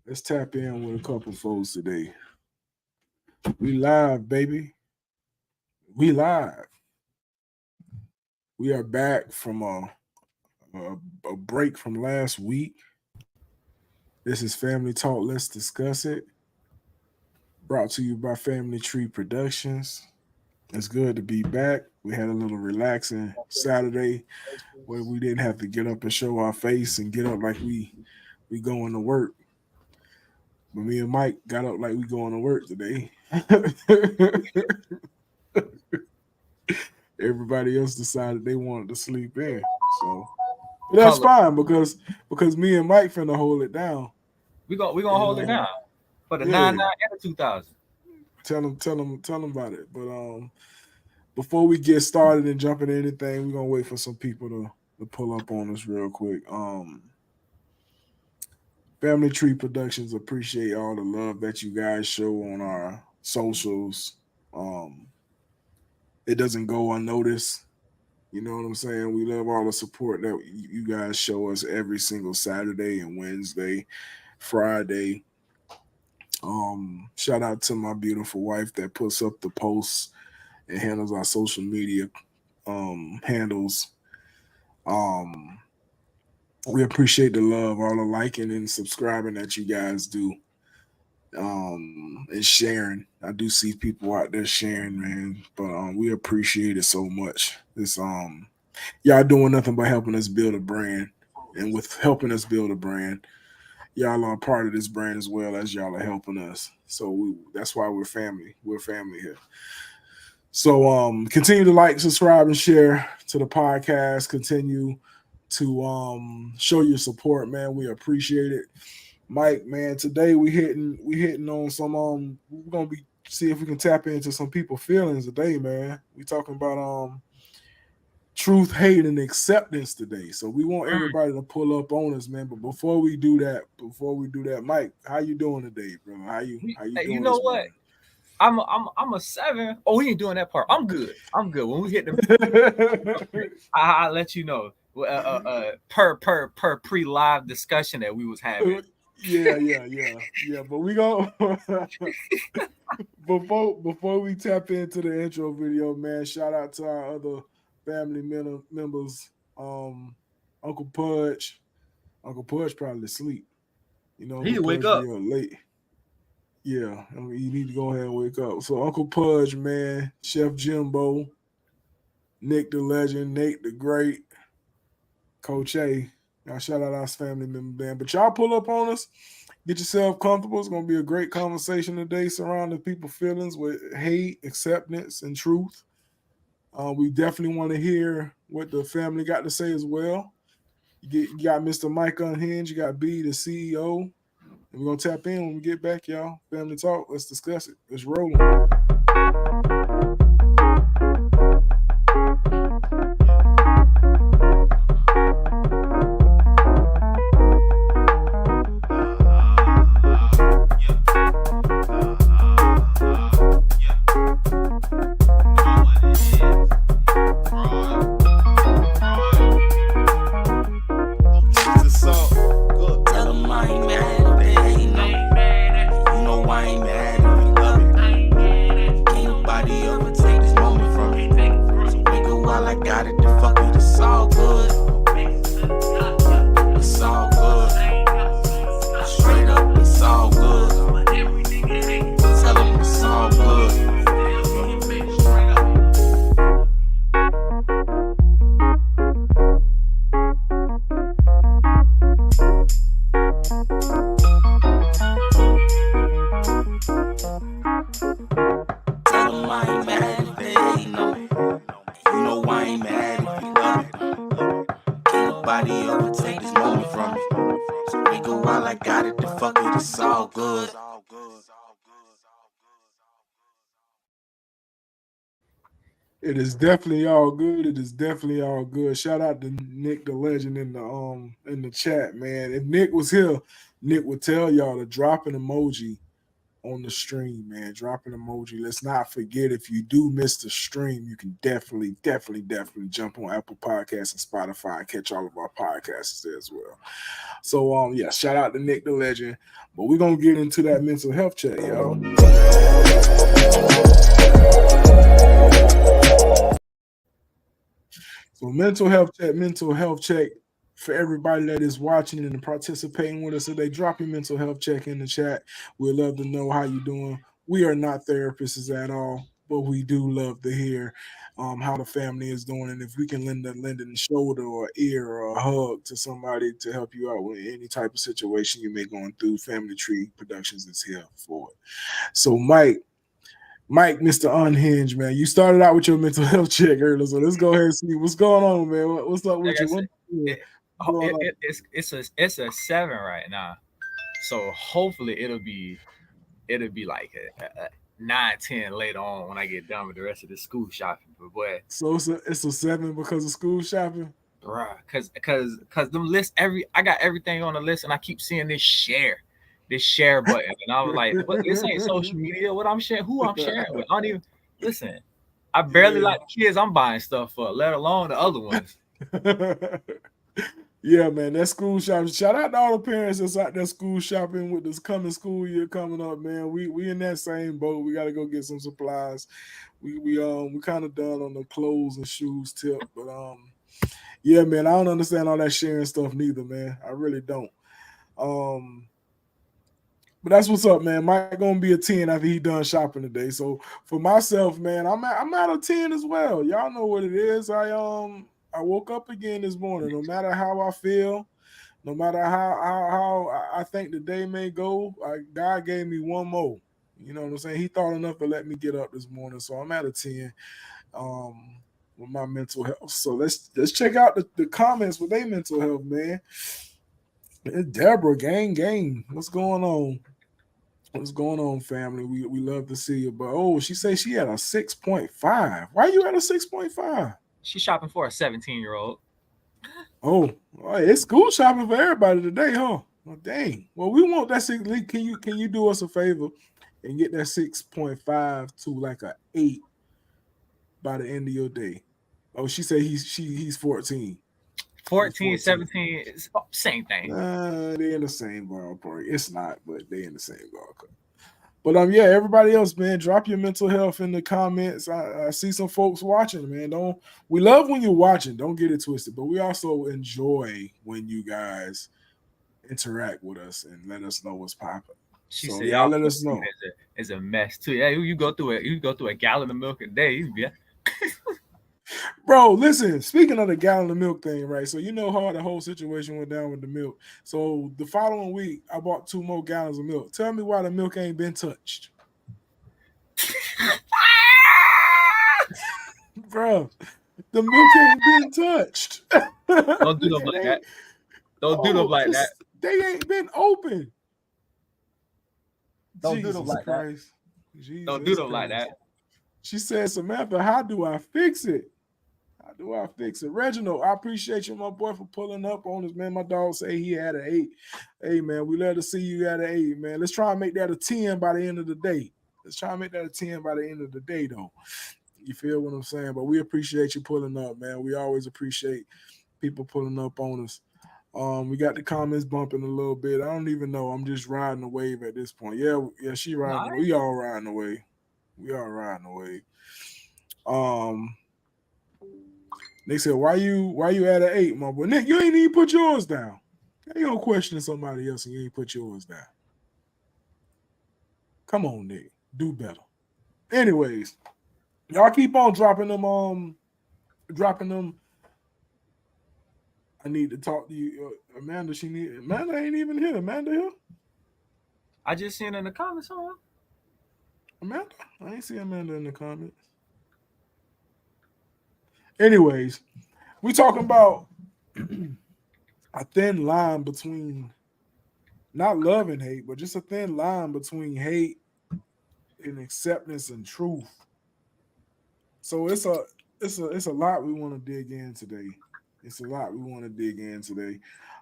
Let's tap in with a couple folks today. We live, baby. We live. We are back from a break from last week. This is Family Talk. Let's discuss it. Brought to you by Family Tree Productions. It's good to be back. We had a little relaxing Saturday where we didn't have to get up and show our face and get up like we going to work. But me and Mike got up like we going to work today. Everybody else decided they wanted to sleep in. So but that's fine because me and Mike finna hold it down. We gonna hold it down for the 99 and the 2000. Tell them about it. But before we get started and jump into anything, we're gonna wait for some people to pull up on us real quick. Family Tree Productions appreciate all the love that you guys show on our socials. It doesn't go unnoticed. You know what I'm saying? We love all the support that you guys show us every single Saturday and Wednesday, Friday. Shout out to my beautiful wife that puts up the posts and handles our social media handles. We appreciate the love, all the liking and subscribing that you guys do. And sharing. I do see people out there sharing, man. But we appreciate it so much. This y'all doing nothing but helping us build a brand. And with helping us build a brand, y'all are a part of this brand as well as y'all are helping us. So that's why we're family. We're family here. So continue to like, subscribe, and share to the podcast. Continue to show your support, man. We appreciate it. Mike, man, today we hitting on some we're gonna be see if we can tap into some people's feelings today, man. We talking about truth, hate, and acceptance today. So we want everybody to pull up on us, man. But before we do that, Mike, how you doing today, brother? How you doing? You know what? I'm a 7. Oh, we ain't doing that part. I'm good. When we hit them, I'll let you know. Per pre-live discussion that we was having. Yeah. But we go before we tap into the intro video, man. Shout out to our other family members. Uncle Pudge. Uncle Pudge probably asleep. You know, he wake up late. Yeah, I mean, you need to go ahead and wake up. So Uncle Pudge, man, Chef Jimbo, Nick the Legend, Nate the Great, Coach A. Y'all shout out our family member, man. But y'all pull up on us. Get yourself comfortable. It's going to be a great conversation today surrounding people's feelings with hate, acceptance, and truth. We definitely want to hear what the family got to say as well. You got Mr. Mike Unhinged. You got B, the CEO. And we're going to tap in when we get back, y'all. Family Talk. Let's discuss it. Let's roll. It is definitely all good. It is definitely all good. Shout out to Nick the Legend in the chat, man. If Nick was here, Nick would tell y'all to drop an emoji on the stream, man. Drop an emoji. Let's not forget, if you do miss the stream, you can definitely jump on Apple Podcasts and Spotify and catch all of our podcasts there as well. So yeah, shout out to Nick the Legend. But we're gonna get into that mental health check, yo. So mental health check for everybody that is watching and participating with us. If they drop your mental health check in the chat, we'd love to know how you doing. We are not therapists at all, but we do love to hear how the family is doing, and if we can lend a shoulder or ear or a hug to somebody to help you out with any type of situation you may going through, Family Tree Productions is here for it. So, Mike, Mr. Unhinged, man. You started out with your mental health check earlier, so let's go ahead and see what's going on, man. What's up Like with I you? said, What's it, going on? it's a 7 right now. So hopefully it'll be like a 9, 10 later on when I get done with the rest of the school shopping. But boy, So it's a 7 because of school shopping. bruh, cause them lists I got everything on the list and I keep seeing this share button and I was like, what, this ain't social media. What I'm sharing, who I'm sharing with. I don't even listen. I barely Yeah. like the kids I'm buying stuff for, let alone the other ones. Yeah, man, that school shopping. Shout out to all the parents that's out there school shopping with this coming school year coming up, man. We in that same boat. We got to go get some supplies. We kind of done on the clothes and shoes tip, but yeah, man, I don't understand all that sharing stuff neither, man. I really don't. Um, but that's what's up, man. Mike gonna be a 10 after he done shopping today. So for myself, man, I'm at a 10 as well. Y'all know what it is. I woke up again this morning. No matter how I feel, no matter how I think the day may go, God gave me one more. You know what I'm saying? He thought enough to let me get up this morning. So I'm at a 10 with my mental health. So let's check out the comments with their mental health, man. It's Deborah, gang. What's going on? What's going on, family? We love to see you. But oh, she says she had a 6.5. Why you at a 6.5? She's shopping for a 17-year-old. Oh, it's school shopping for everybody today, huh? Well, dang. Well, we want that six. Can you do us a favor and get that 6.5 to like a 8 by the end of your day? Oh, she said he's 14. He's 14, 14. 17, it's same thing. They in the same ballpark. It's not, but they in the same ballpark. But yeah, everybody else, man, drop your mental health in the comments. I see some folks watching, man. Don't We love when you're watching. Don't get it twisted. But we also enjoy when you guys interact with us and let us know what's popping. She So said, y'all "Y'all let food us know. is a mess too. Yeah, you go through a gallon of milk a day. Yeah, Bro, listen, speaking of the gallon of milk thing, right? So you know how the whole situation went down with the milk. So the following week, I bought 2 more gallons of milk. Tell me why the milk ain't been touched. Bro, the milk ain't been touched. don't do them it like ain't. that. Don't do them like that. They ain't been open. Don't do them Jesus like that. Christ. Don't do Jesus them like Christ. that. She said, Samantha, how do I fix it? How do I fix it? Reginald, I appreciate you, my boy, for pulling up on us, man. My dog say he had an 8. Hey, man, we love to see you at an 8, man. Let's try and make that a 10 by the end of the day. Let's try and make that a 10 by the end of the day, though. You feel what I'm saying? But we appreciate you pulling up, man. We always appreciate people pulling up on us. We got the comments bumping a little bit. I don't even know. I'm just riding the wave at this point. Yeah, she No, riding. We all riding the wave. We all riding the wave. Um, they said, why you at an 8, my boy? Nick, you ain't even put yours down. You don't question somebody else and you ain't put yours down. Come on, Nick. Do better. Anyways, y'all keep on dropping them. I need to talk to you. Amanda, Amanda ain't even here. Amanda here? I just seen in the comments. Huh? Amanda? I ain't see Amanda in the comments. Anyways, we talking about a thin line between not love and hate, but just a thin line between hate and acceptance and truth. So it's a lot we want to dig in today. It's a lot we want to dig in today.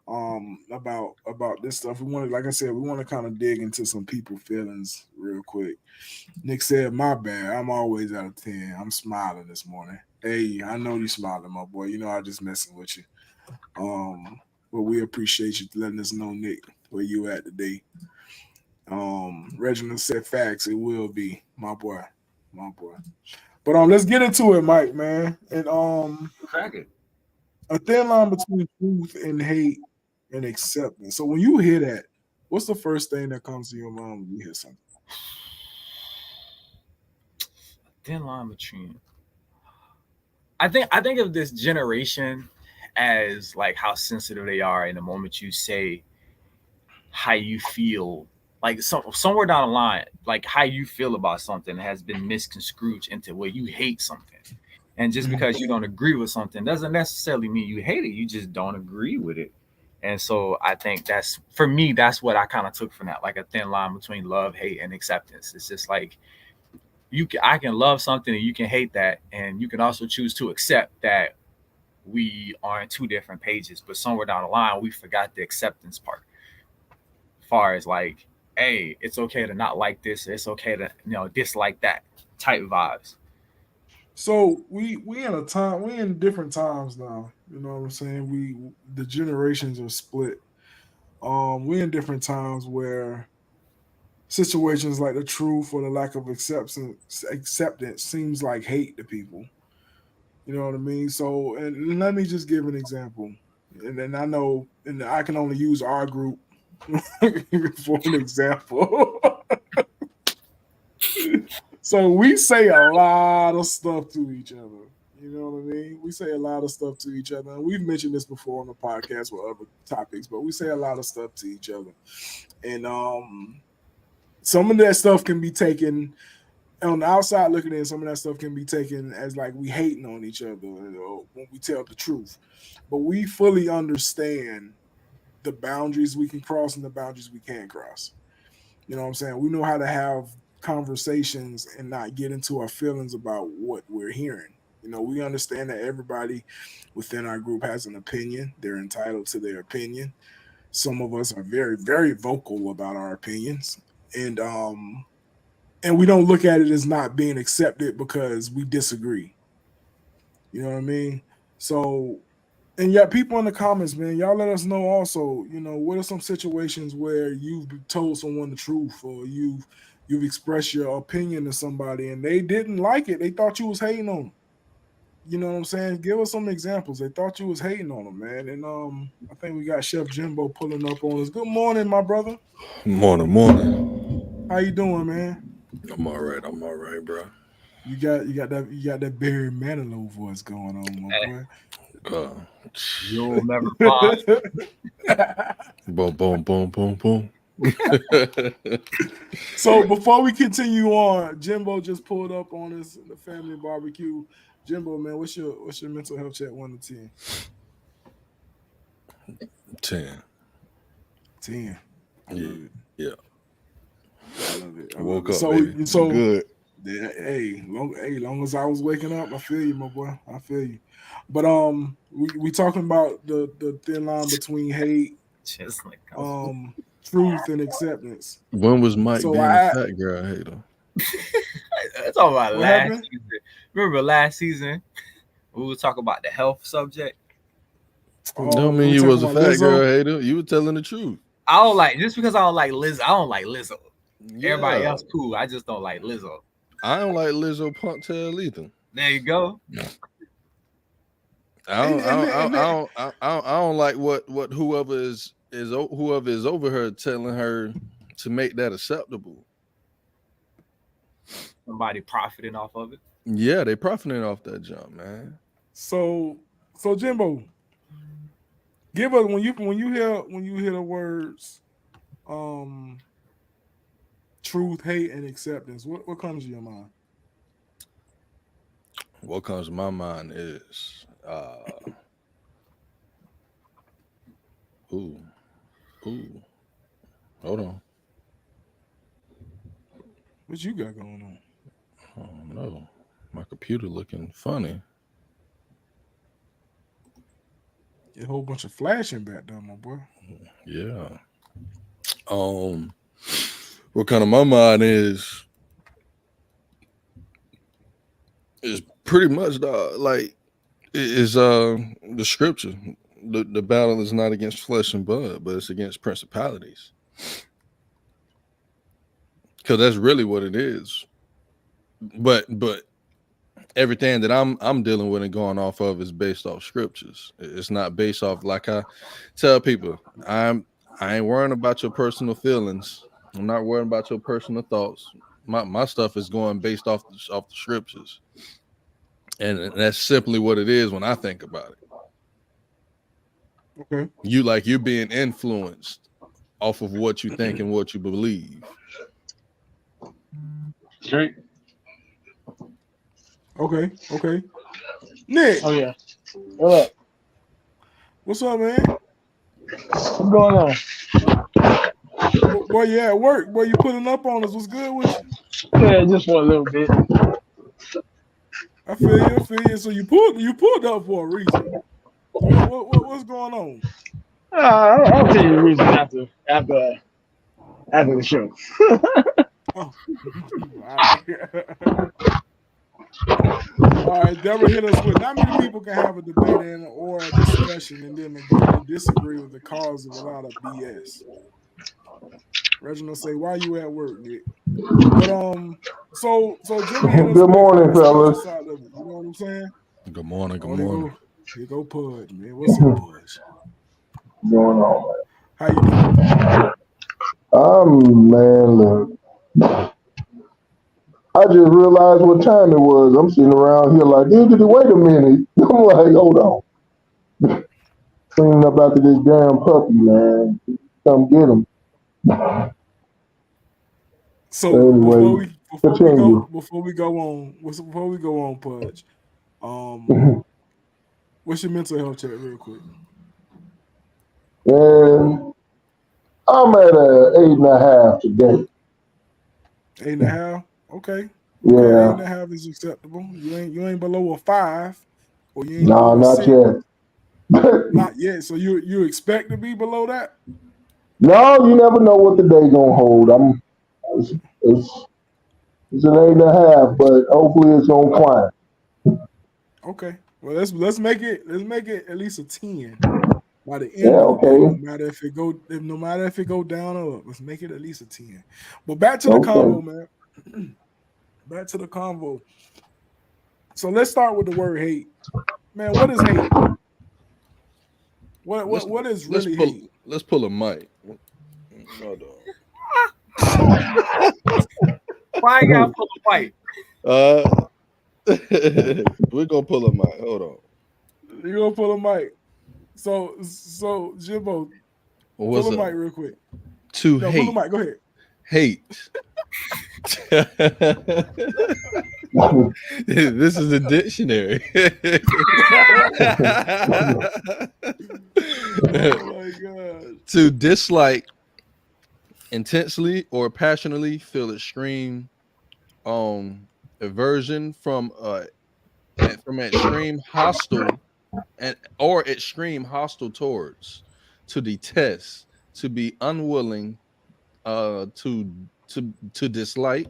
About this stuff. We want to, like I said, we want to kind of dig into some people feelings real quick. Nick said, "My bad. I'm always out of 10. I'm smiling this morning. Hey, I know you smiling, my boy. You know I just messing with you. But we appreciate you letting us know, Nick, where you at today. Reginald said facts. It will be, my boy, my boy. But let's get into it, Mike, man. And Crack it. a thin line between truth and hate and acceptance. So when you hear that, what's the first thing that comes to your mind when you hear something? Thin line between. I think of this generation as like how sensitive they are in the moment you say how you feel, like somewhere down the line, like how you feel about something has been misconstrued into where you hate something. And just Mhm. because you don't agree with something doesn't necessarily mean you hate it. You just don't agree with it. And so I think that's, for me, that's what I kind of took from that, like a thin line between love, hate, and acceptance. It's just like I can love something and you can hate that, and you can also choose to accept that we are on two different pages. But somewhere down the line, we forgot the acceptance part. As far as like, hey, it's okay to not like this. It's okay to dislike that type vibes. So we in a time we in different times now. You know what I'm saying? The generations are split. We in different times where situations like the truth or the lack of acceptance seems like hate to people. You know what I mean? So, and let me just give an example. And then I know, and I can only use our group for an example. So we say a lot of stuff to each other. You know what I mean? We say a lot of stuff to each other. And we've mentioned this before on the podcast with other topics, but we say a lot of stuff to each other. And some of that stuff can be taken on the outside looking in, some of that stuff can be taken as like we hating on each other, when we tell the truth. But we fully understand the boundaries we can cross and the boundaries we can't cross. You know what I'm saying? We know how to have conversations and not get into our feelings about what we're hearing. You know, we understand that everybody within our group has an opinion. They're entitled to their opinion. Some of us are very, very vocal about our opinions. And and we don't look at it as not being accepted because we disagree. You know what I mean? So, and yet people in the comments, man, y'all let us know also, you know, what are some situations where you've told someone the truth or you've expressed your opinion to somebody and they didn't like it. They thought you was hating on them. You know what I'm saying? Give us some examples. They thought you was hating on them, man. And I think we got Chef Jimbo pulling up on us. Good morning, my brother. Morning, morning. How you doing, man? I'm all right. I'm all right, bro. You got that Barry Manilow voice going on, my Hey, boy. Uh, you'll never find. boom, boom, boom, boom, boom. So before we continue on, Jimbo just pulled up on us in the family barbecue. Jimbo, man, what's your mental health check 1 to 10? 10. 10. I Yeah. love it. Yeah. I love it. I love Woke it. up, So baby. I'm so good. long as I was waking up, I feel you, my boy. I feel you. But we talking about the thin line between hate, Just like um, truth and acceptance. When was Mike So being a I fat girl hater? it's all about what last happened? season. Remember last season we would talk about the health subject. Oh, Don't when mean we you talking was a about fat Lizzo. girl hater. You were telling the truth. I don't like, just because I don't like Lizzo. I don't like Lizzo. Everybody Yeah. else cool. I just don't like Lizzo. I don't like Lizzo punk tail either. There you go. I And don't, I and don't, I and, don't, I and don't, I don't like what whoever is over her telling her to make that acceptable. Somebody profiting off of it. Yeah, they profiting off that jump, man. so Jimbo, give us when you hear the words um truth, hate, and acceptance. What comes to your mind? What comes to my mind is, ooh, ooh, hold on. What you got going on? Oh no, my computer looking funny. A whole bunch of flashing back there, my boy. Yeah. What kind of my mind is pretty much like is the scripture. The battle is not against flesh and blood, but it's against principalities. Because that's really what it is. But everything that I'm dealing with and going off of is based off scriptures. It's not based off, like I tell people, I ain't worrying about your personal feelings. I'm not worrying about your personal thoughts. My stuff is going based off the scriptures. And that's simply what it is when I think about it. Okay. You're being influenced off of what you think and what you believe. Straight. Okay. Nick. Oh yeah. What up? What's up, man? What's going on? Boy, you at work. Boy, you putting up on us. What's good with you? Yeah, just for a little bit. I feel you. So you pulled up for a reason. What's going on? I'll tell you the reason after the show. Oh. All right, Deborah hit us with, not many people can have a debate or a discussion and then agree to disagree with the cause of a lot of BS. Reginald say, "Why you at work, Nick?" But so Jimmy hit us Good morning, with fellas. side of it. You know what I'm saying? Good morning. Here go Pudge, man. What's up, Pudge? What's going on, man? How you doing? Man, look. I just realized what time it was. I'm sitting around here like, dude, wait a minute. I'm like, hold on. Cleaning up after this damn puppy, man. Come get him. So anyway, before we go on, Pudge, what's your mental health check real quick? And I'm at a 8.5 today. 8.5? Okay. Yeah. 8.5 is acceptable. You ain't below a 5, or you ain't No, below a not 6. yet. Not yet. So you expect to be below that? No, you never know what the day gonna hold. It's an 8.5, but hopefully it's gonna climb. Okay. Well, let's make it at least a 10 by the end Yeah, of the day. okay. No matter if it go down or up, let's make it at least a 10. But back to the convo, man. Back to the convo. So let's start with the word hate. Man, what is hate? What is really hate? Let's pull a mic. Hold on. Why you gotta pull a mic? We're gonna pull a mic. Hold on. You're gonna pull a mic. So Jimbo, pull a mic real quick. Hate. Pull the mic. Go ahead. Hate. This is a dictionary. Oh my God. To dislike intensely or passionately, feel extreme aversion from extreme hostile or extreme hostile towards, to detest, to be unwilling, to dislike.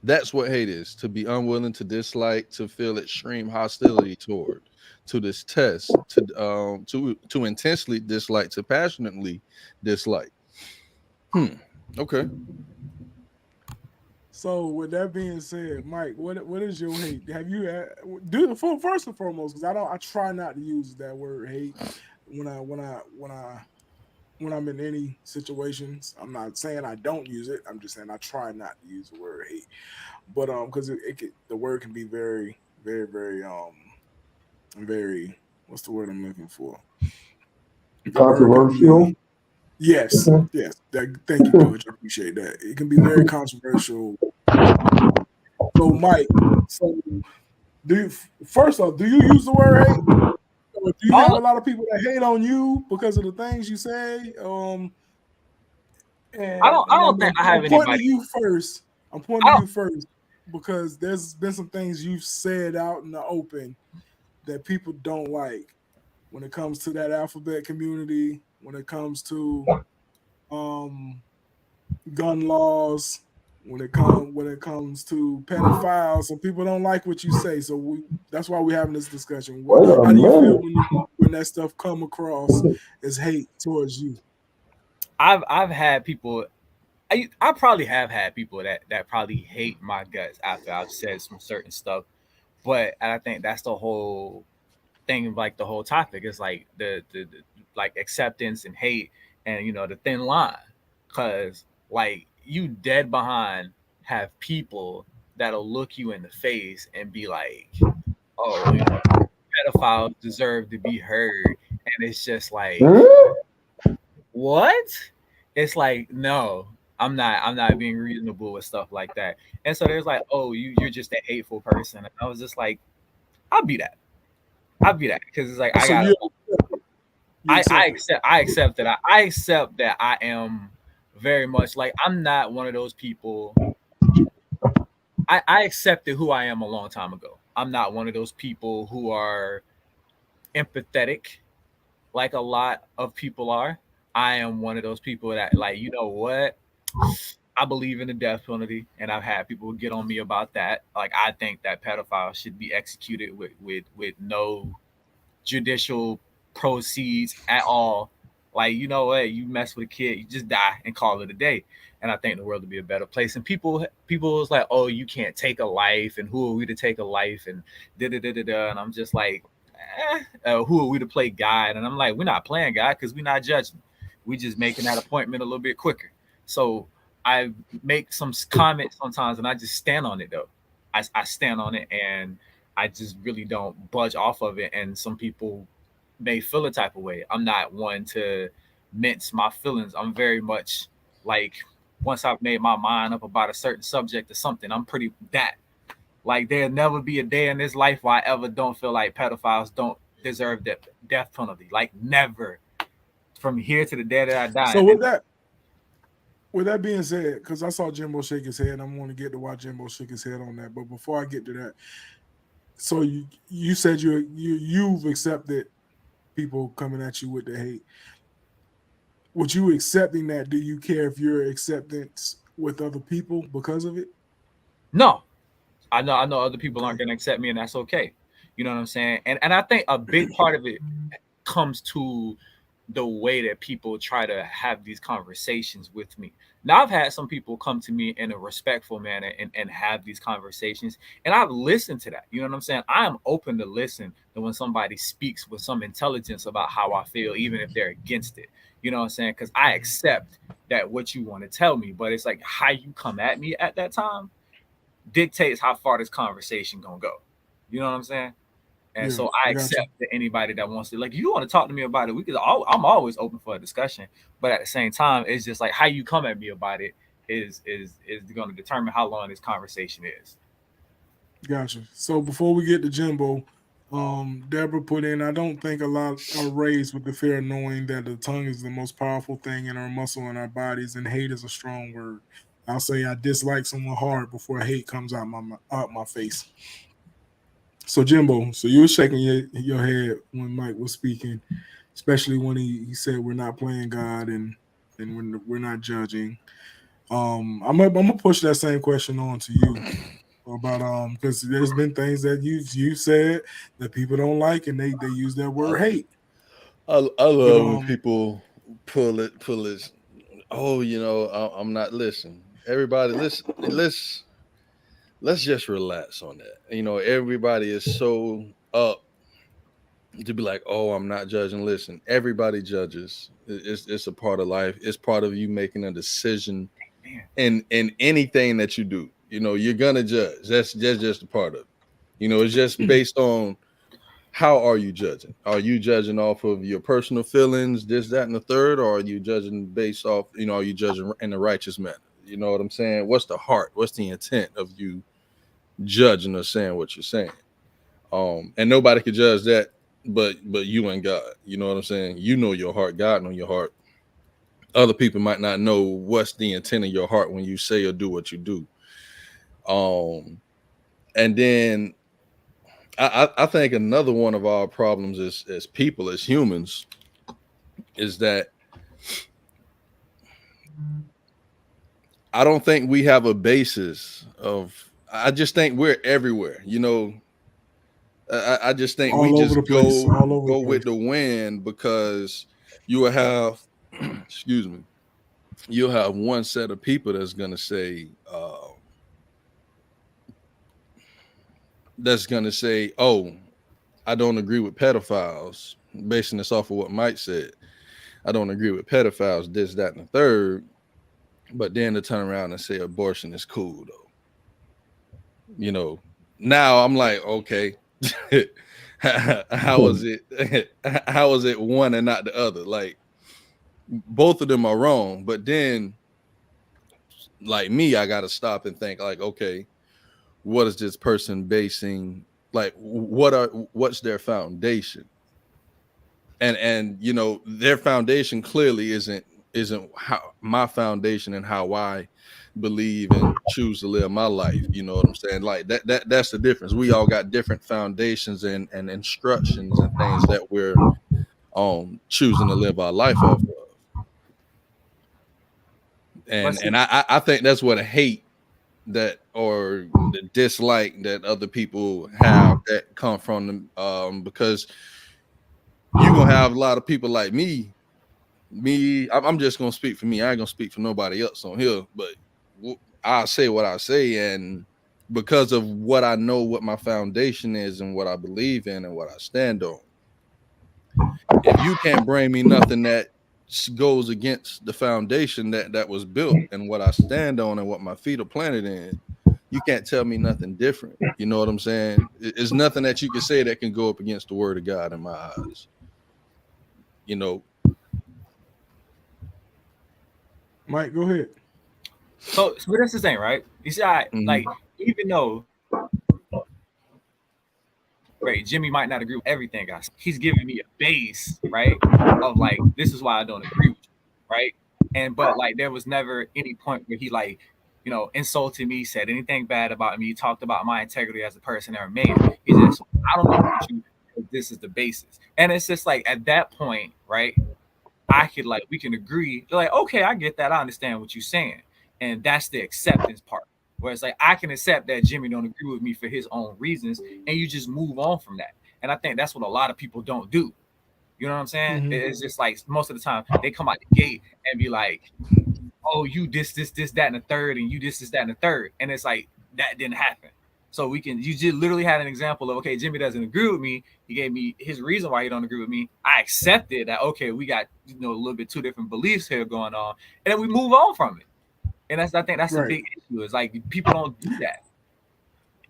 That's what hate is: to be unwilling, to dislike, to feel extreme hostility toward, to detest, to intensely dislike, to passionately dislike. Okay. So with that being said, Mike, what is your hate? Have you first and foremost, because I try not to use that word hate when I'm in any situations. I'm not saying I don't use it. I'm just saying I try not to use the word hate. But because the word can be very, very, very very, what's the word I'm looking for? Controversial. Yes. Thank you, Coach. I appreciate that. It can be very controversial. So, Mike, first off, do you use the word hate? Or do you have a lot of people that hate on you because of the things you say? I don't think I have I'm pointing anybody. to you first. I'm pointing to you first because there's been some things you've said out in the open that people don't like. when it comes to that alphabet community, when it comes to um, gun laws, when it comes to pedophiles. Some people don't like what you say, so that's why we're having this discussion. Wait a How do you feel minute. when that stuff come across as hate towards you? I've had people. I probably have had people that probably hate my guts after I've said some certain stuff, but I think that's the whole thing of like the whole topic is like the like acceptance and hate and the thin line, because like you dead behind have people that'll look you in the face and be like, oh, pedophiles deserve to be heard, and it's just like, Hmm? what? It's like, no, I'm not being reasonable with stuff like that. And so there's like, oh, you're just a hateful person. And I was just like, I'll be that. I'll be that because it's like I So got you accept it. I accept that I accept that I am very much like I'm not one of those people. I accepted who I am a long time ago. I'm not one of those people who are empathetic like a lot of people are. I am one of those people that like, you know what? I believe in the death penalty, and I've had people get on me about that. Like I think that pedophiles should be executed with no judicial proceeds at all. Like, you know what, you mess with a kid, you just die and call it a day. And I think the world would be a better place. And people is like, oh, you can't take a life, and who are we to take a life, and da da da da da. And I'm just like, who are we to play God? And I'm like, we're not playing God because we're not judging. We just making that appointment a little bit quicker. So I make some comments sometimes, and I just stand on it though. I stand on it, and I just really don't budge off of it. And some people may feel a type of way. I'm not one to mince my feelings. I'm very much like, once I've made my mind up about a certain subject or something, I'm pretty that. Like there'll never be a day in this life where I ever don't feel like pedophiles don't deserve the death penalty. Like never. From here to the day that I So die. with that being said, because I saw Jimbo shake his head, I'm going to get to why Jimbo shook his head on that. But before I get to that, so you said you've accepted people coming at you with the hate. Would you accepting that? Do you care if your acceptance with other people because of it? No, I know other people aren't Okay. going to accept me, and that's okay. You know what I'm saying? And I think a big part of it comes to the way that people try to have these conversations with me. Now I've had some people come to me in a respectful manner and have these conversations, and I've listened to that. You know what I'm saying? I am open to listen to when somebody speaks with some intelligence about how I feel, even if they're against it. You know what I'm saying? Because I accept that what you want to tell me, but it's like how you come at me at that time dictates how far this conversation gonna go. You know what I'm saying? And Yeah, so I I got you. accept that anybody that wants to, like, you want to talk to me about it, we could. I'm always open for a discussion, but at the same time, it's just like how you come at me about it is going to determine how long this conversation is. Gotcha. So before we get to Jimbo, Deborah put in, I don't think a lot are raised with the fear of knowing that the tongue is the most powerful thing in our muscle in our bodies, and hate is a strong word. I'll say I dislike someone hard before hate comes out my face. So Jimbo, so you were shaking your head when Mike was speaking, especially when he said we're not playing God and we're not judging. I'm gonna push that same question on to you about because there's been things that you said that people don't like and they use that word hate. I But love when people pull it. Oh, I'm not listening. Everybody, listen. Let's just relax on that. Everybody is so up to be like, oh, I'm not judging. Listen, everybody judges. It's a part of life. It's part of you making a decision Man, in anything that you do. You're gonna judge. That's just a part of it. It's just based on how are you judging? Are you judging off of your personal feelings, this, that, and the third, or are you judging based off, are you judging in a righteous manner? You know what I'm saying? What's the heart? What's the intent of you judging or saying what you're saying? And nobody could judge that but you and God. You know what I'm saying? You know your heart, God know your heart. Other people might not know what's the intent of your heart when you say or do what you do. And then I think another one of our problems as people, as humans, is that I don't think we have a basis of. I just think we're everywhere. I just think we All over just the place. All over the go with place. the wind because you will have, excuse me, you'll have one set of people that's gonna say, oh, I don't agree with pedophiles, basing this off of what Mike said. I don't agree with pedophiles, this, that, and the third. But then to turn around and say abortion is cool, though. Now I'm like, okay, how is it? How is it one and not the other? Like, both of them are wrong. But then, like me, I got to stop and think, like, okay, what is this person basing? Like, what's their foundation? And their foundation clearly isn't how my foundation and how I believe and choose to live my life. You know what I'm saying? Like that's the difference. We all got different foundations and instructions and things that we're choosing to live our life off of. And I think that's what a hate that or the dislike that other people have that come from them, because you're gonna have a lot of people like me. I'm just gonna speak for me. I ain't gonna speak for nobody else on here, but I say what I say, and because of what I know, what my foundation is, and what I believe in, and what I stand on. If you can't bring me nothing that goes against the foundation that was built and what I stand on and what my feet are planted in, you can't tell me nothing different. You know what I'm saying? It's nothing that you can say that can go up against the word of God in my eyes. Mike, go ahead. So that's the thing, right? You see, like, even though, right, Jimmy might not agree with everything I say, he's giving me a base, right, of like, this is why I don't agree with you, right? But like, there was never any point where he like, insulted me, said anything bad about me, talked about my integrity as a person or man. He just, I don't agree with you. This is the basis, and it's just like at that point, right? We can agree. They're like, okay, I get that. I understand what you're saying. And that's the acceptance part. Where it's like, I can accept that Jimmy don't agree with me for his own reasons, and you just move on from that. And I think that's what a lot of people don't do. You know what I'm saying? Mm-hmm. It's just like most of the time they come out the gate and be like, oh, you this, that, and the third, and you this, that, and the third. And it's like, that didn't happen. So you just literally had an example of, okay, Jimmy doesn't agree with me. He gave me his reason why he don't agree with me. I accepted that, okay, we got, a little bit two different beliefs here going on. And then we move on from it. And I think that's the big issue. Is like, people don't do that.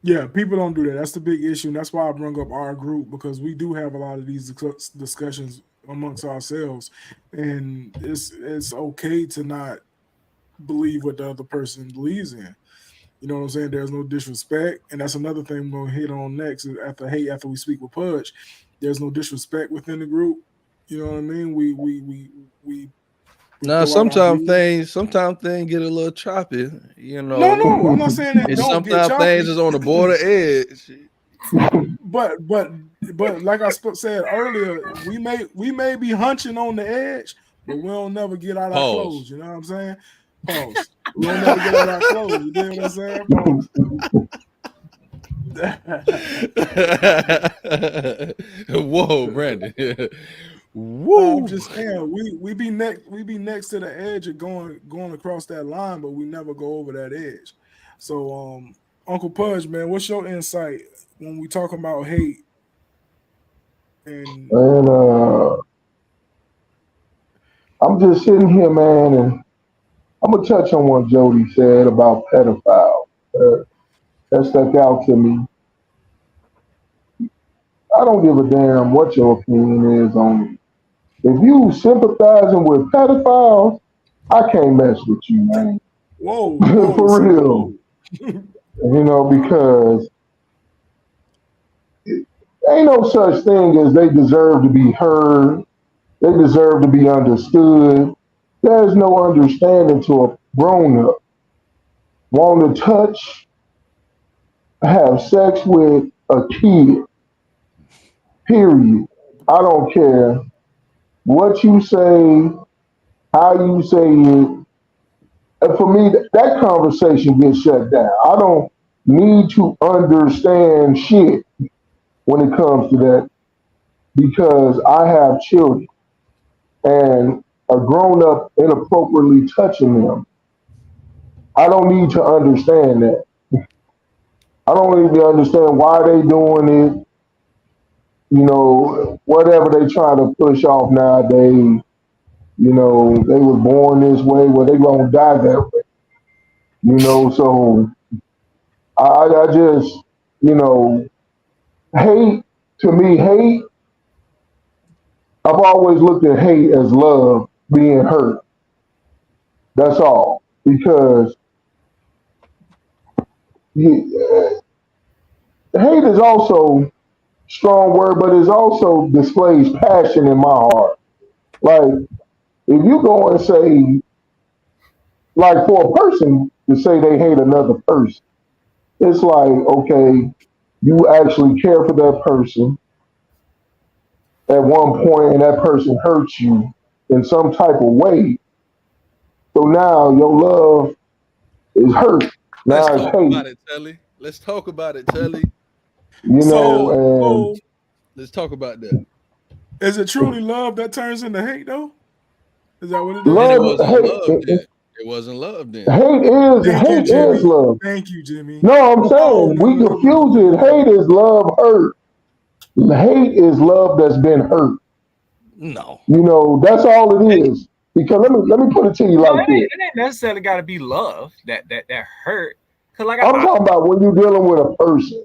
Yeah, people don't do that. That's the big issue. And that's why I bring up our group, because we do have a lot of these discussions amongst ourselves. And it's okay to not believe what the other person believes in. You know what I'm saying? There's no disrespect. And that's another thing we're going to hit on next. After we speak with Pudge, there's no disrespect within the group. You know what I mean? We Now, sometimes things get a little choppy. No, I'm not saying that. Don't get choppy. Sometimes things is on the border edge. But like I said earlier, we may be hunching on the edge, but we don't never get out our clothes. You know what I'm saying? Pause. We don't never get out our clothes. You know what I'm saying? Pause. Whoa, Brandon. Woo. I'm just saying, we be next to the edge of going across that line, but we never go over that edge. So, Uncle Pudge, man, what's your insight when we talk about hate? And I'm just sitting here, man, and I'm gonna touch on what Jody said about pedophiles. That stuck out to me. I don't give a damn what your opinion is on it. If you sympathizing with pedophiles, I can't mess with you, man. Whoa, for real. Because ain't no such thing as they deserve to be heard. They deserve to be understood. There's no understanding to a grown-up. Want to touch, have sex with a kid. Period. I don't care what you say, how you say it. And for me, that conversation gets shut down. I don't need to understand shit when it comes to that because I have children and a grown up inappropriately touching them. I don't need to understand that. I don't need to understand why they doing it. Whatever they try to push off nowadays. They was born this way, well, they gonna die that way. So I just, you know, hate, to me, hate, I've always looked at hate as love being hurt. That's all. Because hate is also strong word, but it also displays passion in my heart. Like, if you go and say, like, for a person to say they hate another person, it's like, okay, you actually care for that person at one point and that person hurts you in some type of way. So now your love is hurt. Let's Now it's talk hate, about it, Telly. Let's talk about it, Telly. So, and so Let's talk about that. is it truly love that turns into hate, though? Is that what it Then is? it love, wasn't love hate, then. It wasn't love then. Thank you, hate is Jimmy. love. Thank you, Jimmy. No, I'm Oh saying no, we no, no, no, no, confuse no, it. no, no. Hate is love hurt. Hate is love that's been hurt. No. That's all it is. Because let me put it to you No, like this. it ain't necessarily got to be love that hurt. Cause like I'm talking about when you're dealing with a person.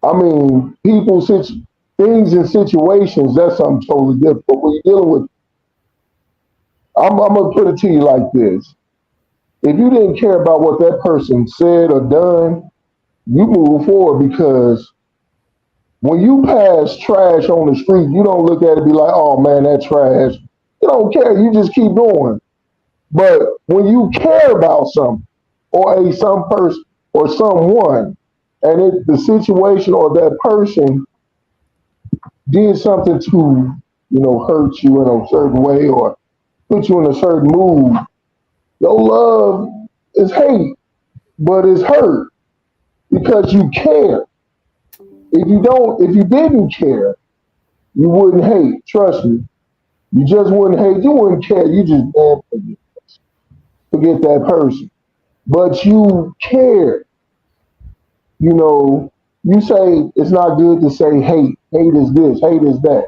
I mean, things and situations, that's something totally different. But when you're dealing with, I'm going to put it to you like this. If you didn't care about what that person said or done, you move forward because when you pass trash on the street, you don't look at it and be like, oh man, that trash. You don't care. You just keep going. But when you care about something or some person or someone, and the situation or that person did something to, hurt you in a certain way or put you in a certain mood, your love is hate, but it's hurt because you care. If you didn't care, you wouldn't hate. Trust me. You just wouldn't hate. You wouldn't care. You just forget that person. But you care. You say it's not good to say hate. Hate is this. Hate is that.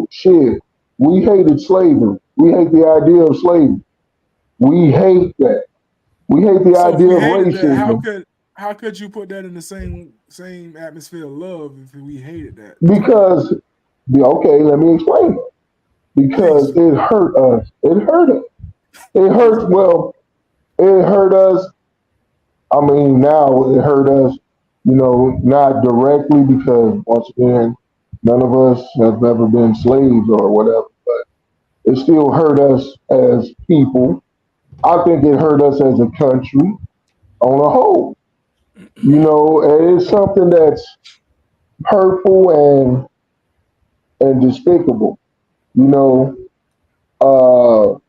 Shit. We hated slavery. We hate the idea of slavery. We hate that. We hate the So if idea we of hated that, racism how could you put that in the same atmosphere of love if we hated that too? because, okay, let me explain it. Because Please, it hurt us. It hurt us. It please hurt, elaborate. well, it hurt us. I mean, now it hurt us, not directly because once again, none of us have ever been slaves or whatever, but it still hurt us as people. I think it hurt us as a country on a whole. And it's something that's hurtful and despicable. You know, uh,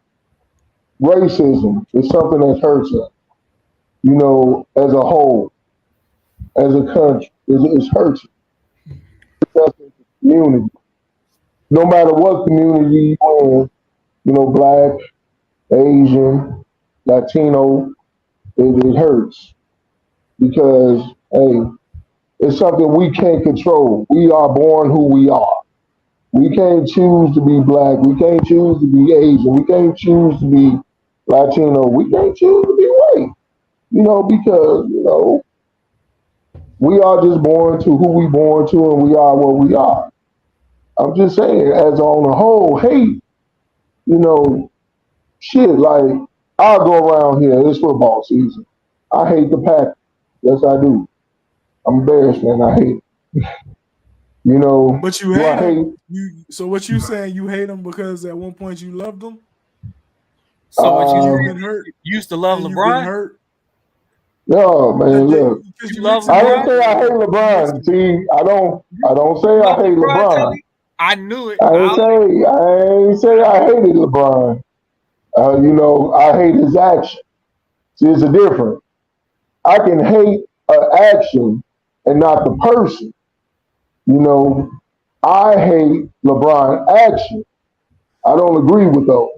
racism is something that hurts us. As a whole, as a country, it's hurts us as a community. No matter what community you're in, black, Asian, Latino, it hurts because hey, it's something we can't control. We are born who we are. We can't choose to be black. We can't choose to be Asian. We can't choose to be Latino. We can't choose to be white. Because we are just born to who we born to, and we are what we are. I'm just saying, as on the whole, hate, you know, shit. Like I'll go around here. It's football season. I hate the Packers. Yes, I do. I'm embarrassed, man. I hate it. But you Do hate I them. hate? So what you saying? You hate them because at one point you loved them So what you and you've Uh, been hurt used to love and you've been LeBron? hurt. No, man, look. Because You you love mixing I it didn't up. LeBron? say I hate You LeBron. mixing it. See, I don't say You I love hate LeBron, LeBron. Telly? I knew it. I ain't say I hated LeBron. You know, I hate his action. See, it's a difference. I can hate an action and not the person. You know, I hate LeBron action. I don't agree with those.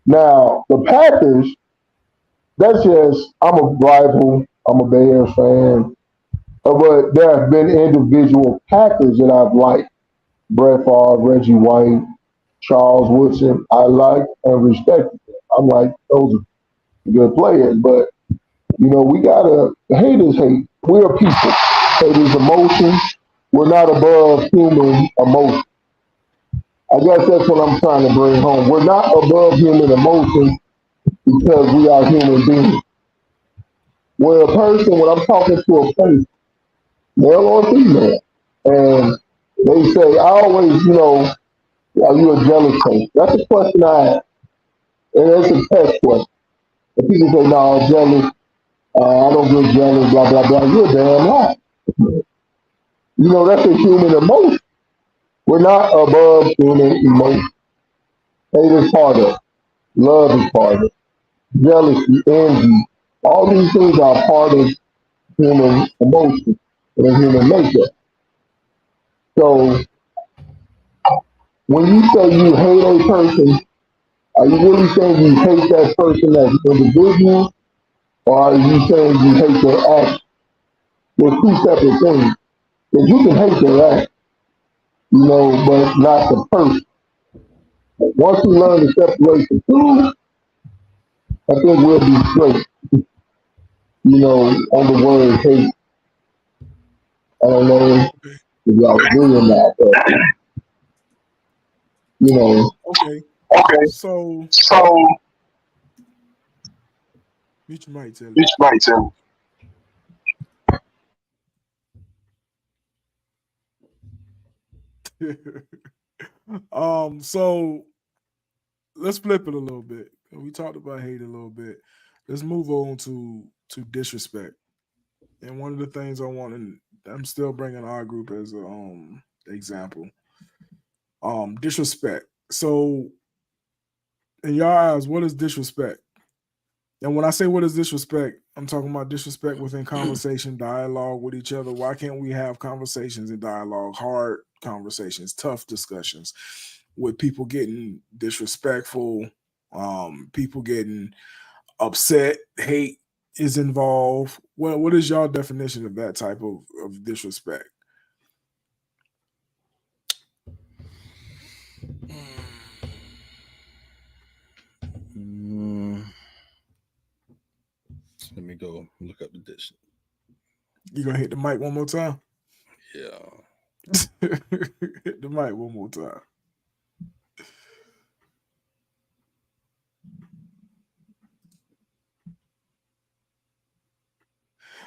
Now, the Packers, that's just, I'm a rival. I'm a Bears fan. But there have been individual Packers that I've liked. Brett Favre, Reggie White, Charles Woodson. I like and respect them. I'm like, those are good players. But, you know, we got to, hate is hate. We're people. Hate is emotion. We're not above human emotion. I guess that's what I'm trying to bring home. We're not above human emotion because we are human beings. Where a person, when I'm talking to a person, male or female, and they say, I always, you know, are you a jealous person? That's a question I ask. And it's a test question. If people say, no, I'm jealous, I don't get jealous, blah, blah, blah, you're damn right. You know, that's a human emotion. We're not above human emotion. Hate is part of it. Love is part of it. Jealousy, envy, all these things are part of human emotion and human nature. So when you say you hate a person, are you really saying you hate that person as an individual, or are you saying you hate their act? They're two separate things. Because you can hate their act, you know, but not the person. Once you learn to separate the two, I think we'll be straight, you know, on the word hate. I don't know if y'all agree or not, but, you know. Okay. Okay, So, so Mitch might tell this might tell. you. So let's flip it a little bit. We talked about hate a little bit. Let's move on to disrespect. And one of the things I want, and I'm still bringing our group as a example. Disrespect. So, in your eyes, what is disrespect? And when I say what is disrespect, I'm talking about disrespect within conversation, dialogue with each other. Why can't we have conversations and dialogue, hard conversations, tough discussions, with people getting disrespectful, people getting upset, hate is involved. What is your definition of that type of disrespect? Mm, let me go look up the dish. You gonna hit the mic one more time? Yeah. Hit the mic one more time.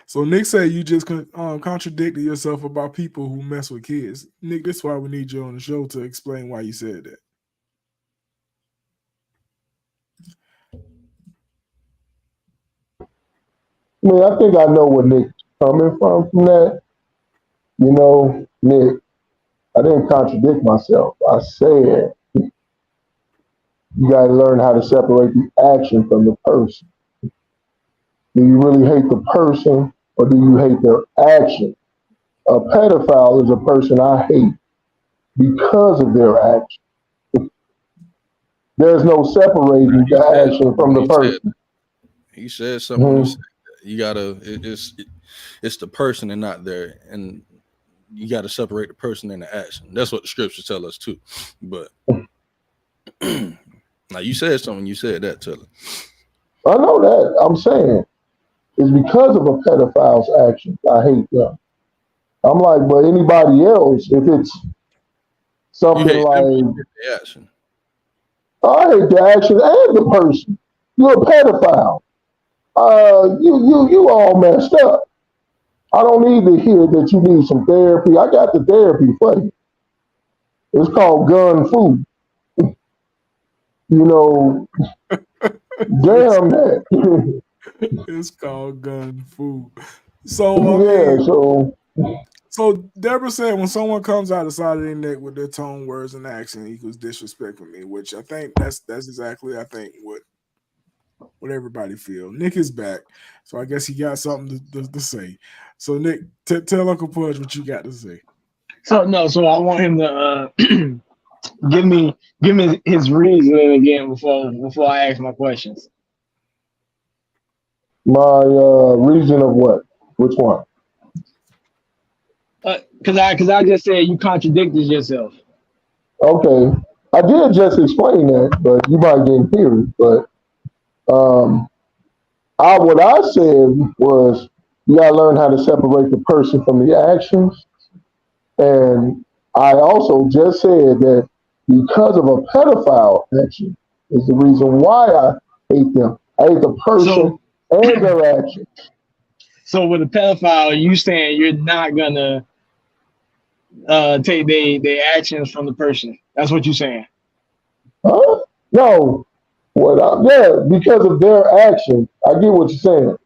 So Nick said you just contradicted yourself about people who mess with kids. Nick, that's why we need you on the show to explain why you said that. I mean, I think I know where Nick's coming from that. You know, Nick, I didn't contradict myself. I said you got to learn how to separate the action from the person. Do you really hate the person or do you hate their action? A pedophile is a person I hate because of their action. There's no separating He the said action something from when the he said person. he said something when he Mhm. said that. You gotta it's the person and not there, and you gotta separate the person and the action. That's what the scriptures tell us too. But now you said something. You said that, Taylor. I know that. I'm saying it's because of a pedophile's action. I hate them. I'm like, but anybody else, if it's You something hate them, but like, you hate the action. I hate the action and the person. You're a pedophile. You all messed up. I don't need to hear that you need some therapy. I got the therapy for you. It's called gun food. You know, Nick, damn that. It's called gun fu. So Yeah, so Deborah said when someone comes out the side of their neck with their tone, words, and accent equals disrespect for me, which I think that's exactly what everybody feel. Nick is back, so I guess he got something to say. So Nick, tell Uncle Pudge what you got to say. So I want him to give me his reasoning again before I ask my questions. my reason of what? Which one? Because I just said you contradicted yourself. Okay, I did just explain that, but you might didn't hear it. But um, what I said was you gotta learn how to separate the person from the actions, and I also just said that because of a pedophile action is the reason why I hate them. I hate the person So and their action. so with a pedophile, you saying you're not gonna take the actions from the person. That's what you're saying. Huh? No. Yeah, because of their action. I get what you're saying.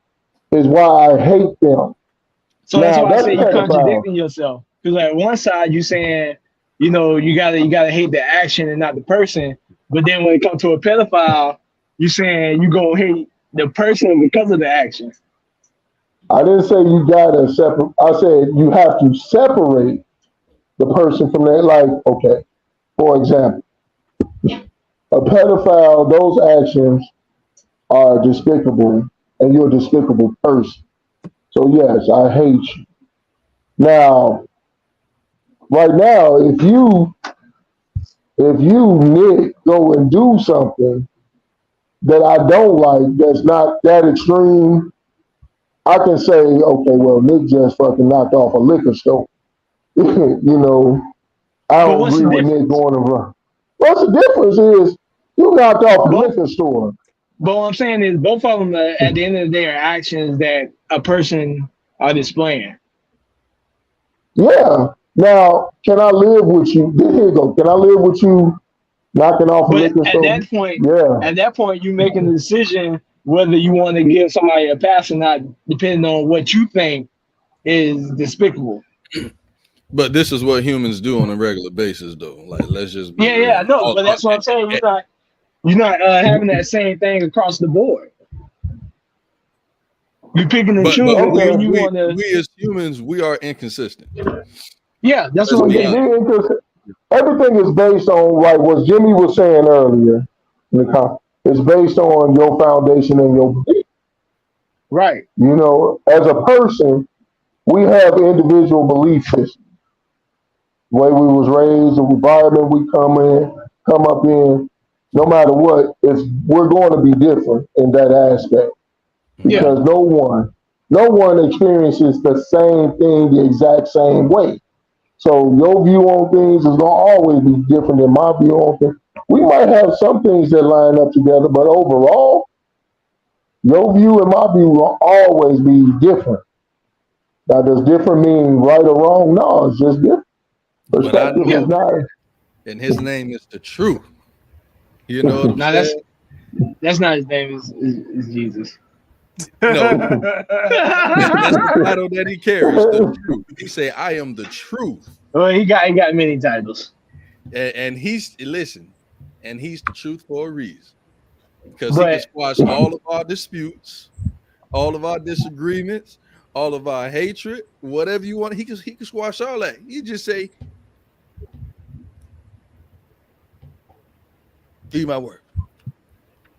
Is why I hate them. So that's Now why I that's say you're pedophile. contradicting yourself. Because like one side you saying, you gotta hate the action and not the person. But then when it comes to a pedophile, you saying you gonna hate the person because of the action. I didn't say you gotta separate. I said you have to separate the person from their life. Okay. For example, a pedophile, those actions are despicable, and you're a despicable person. So yes, I hate you. Now, right now, if you Nick go and do something that I don't like, that's not that extreme, I can say, okay, well, Nick just fucking knocked off a liquor store. I But don't what's agree the with Nick difference? going around. What's the difference is you knocked off a Both. liquor store. But what I'm saying is both of them at the end of the day are actions that a person are displaying. Yeah. Now, can I live with you? Here you go. Can I live with you knocking off a But liquor store? Yeah. at that point, you making the decision whether you want to give somebody a pass or not, depending on what you think is despicable. But this is what humans do on a regular basis, though. Like, let's just be Yeah, I real. know, but that's what I'm saying. You're not having that same thing across the board. You're picking and But choosing Okay. when you want to. we as humans, we are inconsistent. Yeah, that's Let's what I'm be But honest. getting at. everything is based on like what Jimmy was saying earlier. It's based on your foundation and your belief. Right. As a person, we have individual belief systems. The way we was raised, the environment we come up in, no matter what, we're going to be different in that aspect Yeah. because no one experiences the same thing the exact same way. So your view on things is gonna always be different than my view on things. We might have some things that line up together, but overall, your view and my view will always be different. Now, does different mean right or wrong? No, it's just different. But I Perspective know, is not. and his name is the truth. You know what I'm Now saying? that's not his name. Is Jesus. No, that's the title that he carries, the truth. He say, "I am the truth," Well, he got many titles. and he's and he's the truth for a reason because he can But squash all of our disputes, all of our disagreements, all of our hatred, whatever you want. He can squash all that. You just say, "Give my word."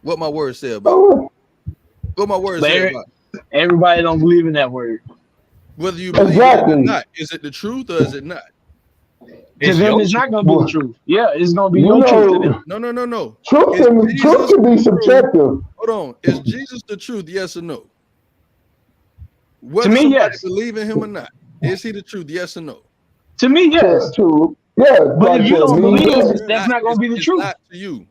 What my word say about it? Oh, What my word but say about it? everybody don't believe in that word. Whether you believe in it or exactly. not, is it the truth or is it not? To It's them, your it's truth. not gonna be the Well, truth. Yeah, it's gonna be you your truth to them. know, No. truth Is can truth Jesus can be the truth? subjective. Hold on. Is Jesus the truth? Yes or no? To Whether me, somebody yes. believe in him or not, is he the truth? Yes or no? To me, To yes. to yeah, But if like you for don't me, believe, It's that's not. not gonna be the It's truth. not to you.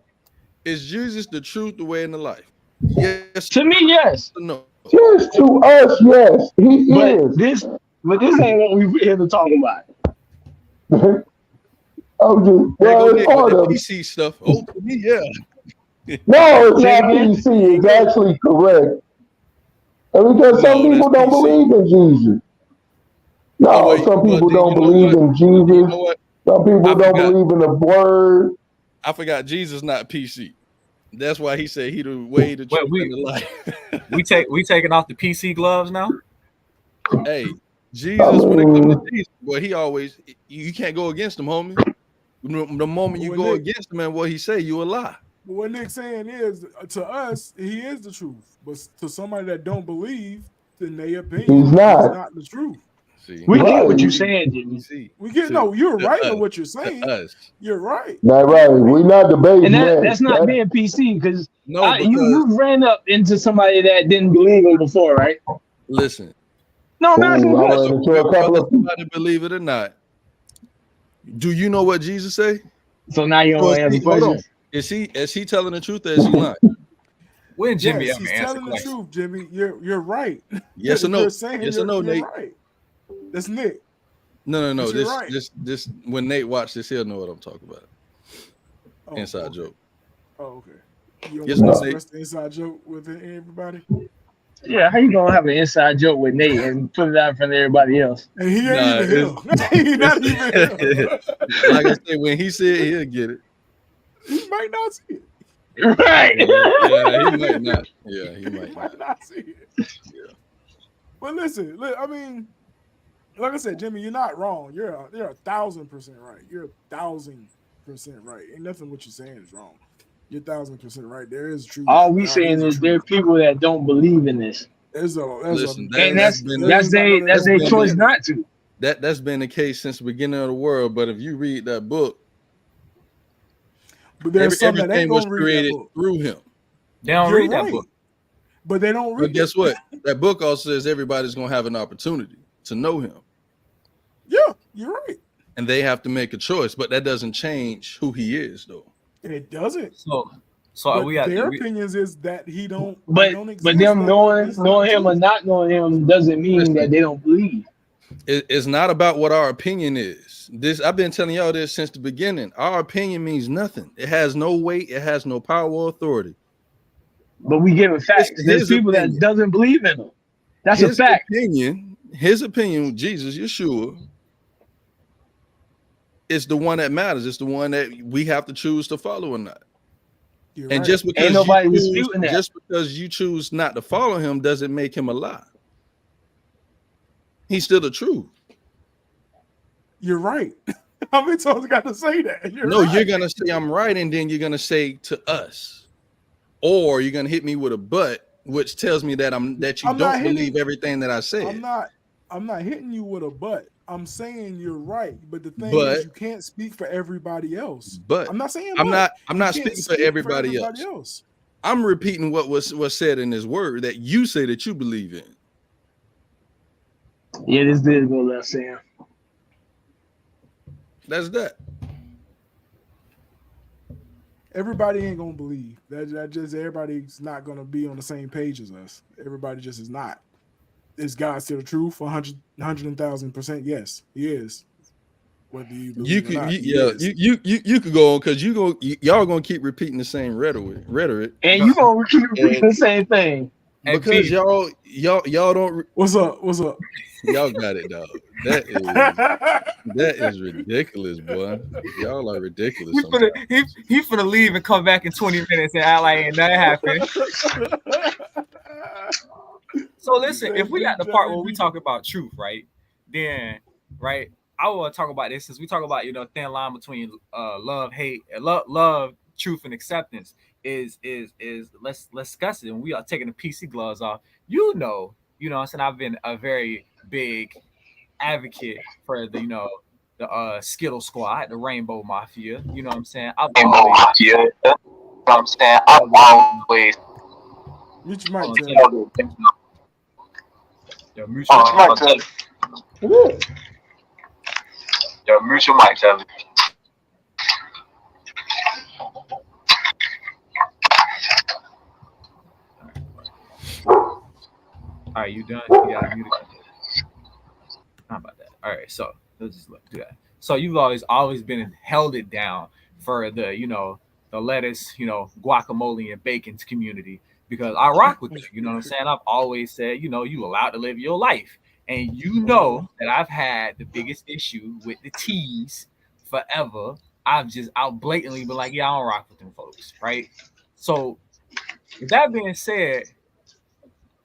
Is Jesus the truth, the way, in the life? Yes To me, yes. or no? yes, to us, yes, he But is. this ain't what we here to talk about. I'm just There go well, it's Nick with part the of it. PC stuff. Oh, to me, yeah. No, it's Say it not again. PC. It's actually correct. And because some No, that's people don't PC. believe in Jesus. Oh No, wait, some well people then don't you know believe what? in You Jesus. know what? Some I people don't forgot. believe in the word. I forgot Jesus not PC. That's why he said he the way, the Well, truth, and the life. we taking off the PC gloves now. Hey, I Jesus, when it comes to mean, Jesus, well, he always you can't go against him, homie. The moment But you what go Nick, against him and what he say, you a lie. but what Nick's saying is, to us, he is the truth. But to somebody that don't believe, in their he's opinion, he's not. not the truth. See, We get what you're Right. saying, Jimmy. see, We get to no. You're to right us, in what you're to saying. us. You're right. That You're right. right. We're not And debating that's that. not being PC because No, because you've ran up into somebody that didn't believe him before, right? listen, No, I'm asking Ooh, a I whether ran question. into a couple whether of people. somebody believe it or not, do you know what Jesus say? So now you don't So want is to answer he, hold on, questions. is he telling the truth or is he lying? When Jimmy Yes, ever he's answer telling the questions? truth, Jimmy. You're right. Yes or You're no? saying Yes or no, you're Nate? right. That's Nick. No. But you're right. This. When Nate watch this, he'll know what I'm talking about. Oh, Inside okay. joke. Oh, okay. You don't Yes want or to no, No. Nate? express the inside joke with everybody? Yeah, how you gonna have an inside joke with Nate and put it out in front of everybody else? And he ain't Nah, even here. He's not even here. like I said, when he said he'll get it. He might not see it. Right. Yeah, he might not. Yeah, he He might not. might not see it. Yeah. But listen, I mean, like I said, Jimmy, you're not wrong. You're 1,000% right. You're 1,000% right. Ain't nothing what you're saying is wrong. You're 1,000% right. There is truth. All we God saying is the is there are truth. people that don't believe in this, There's a Listen, and that's that's been that's millions I know they that that's don't their believe choice in it. not to. that's been the case since the beginning of the world. But if you read that book, But there's some that ain't everything was gonna read that created book. through him. They don't You're read that right, book. but they don't But read it. guess what? That book also says everybody's gonna have an opportunity to know him. Yeah, you're right. And they have to make a choice, but that doesn't change who he is, though. It doesn't. So we But got their opinions is that he But don't exist. them That knowing is not the knowing him or truth. not knowing him doesn't mean that Listen, they don't believe. it's not about what our opinion is. This I've been telling y'all this since the beginning. Our opinion means nothing. It has no weight. It has no power or authority. But we giving His, facts. There's his people that opinion, doesn't believe in him. That's a his fact. his opinion, Jesus, Yeshua, is the one that matters. It's the one that we have to choose to follow or not. You're And right. Ain't nobody disputing that. just because you choose not to follow him doesn't make him a lie. He's still the truth. You're right. How many times I got to say that? You're No, you're right. gonna say I'm right, and then you're gonna say to us, or you're gonna hit me with a but, which tells me that you I'm not don't believe hitting. everything that I said. I'm not hitting you with a but. I'm saying you're right. But the thing But is, you can't speak for everybody else. but I'm not saying I'm but. I'm You not can't speaking for speak for everybody everybody else. else. I'm repeating what was said in this word that you say that you believe in. Yeah, this did go without saying. That's that. Everybody ain't gonna believe. That just everybody's not gonna be on the same page as us. Everybody just is not. Is God still the truth? 100,000%? Yes, he is. Whether you You believe or could, not, you, he yeah, is. you could go on because y'all gonna keep repeating the same rhetoric And you gonna keep repeating the same thing. Hey, because P, y'all don't What's up? What's up? y'all got it, dog. That is ridiculous, boy. Y'all are ridiculous sometimes. he finna leave and come back in 20 minutes and act like ain't nothing happened. So He listen, if said we got Big the part Jelly where we bean. talk about truth, right? Then, right, I want to talk about this since we talk about thin line between love, hate, and love, truth, and acceptance. Is let's discuss it. And we are taking the PC gloves off. What I'm saying, I've been a very big advocate for the Skittle Squad, the Rainbow Mafia. You know what I'm saying? I've always Mute your mic, hold Jelly. on, yo, mute your mic. All right, you done? You got to mute again. How about that? All right, so let's just do that. So you've always been held it down for the lettuce, guacamole and bacon's community. because I rock with you. You know what I'm saying? I've always said, you know, you allowed to live your life. And you know that I've had the biggest issue with the T's forever. I'll blatantly be like, yeah, I don't rock with them folks, right? So with that being said,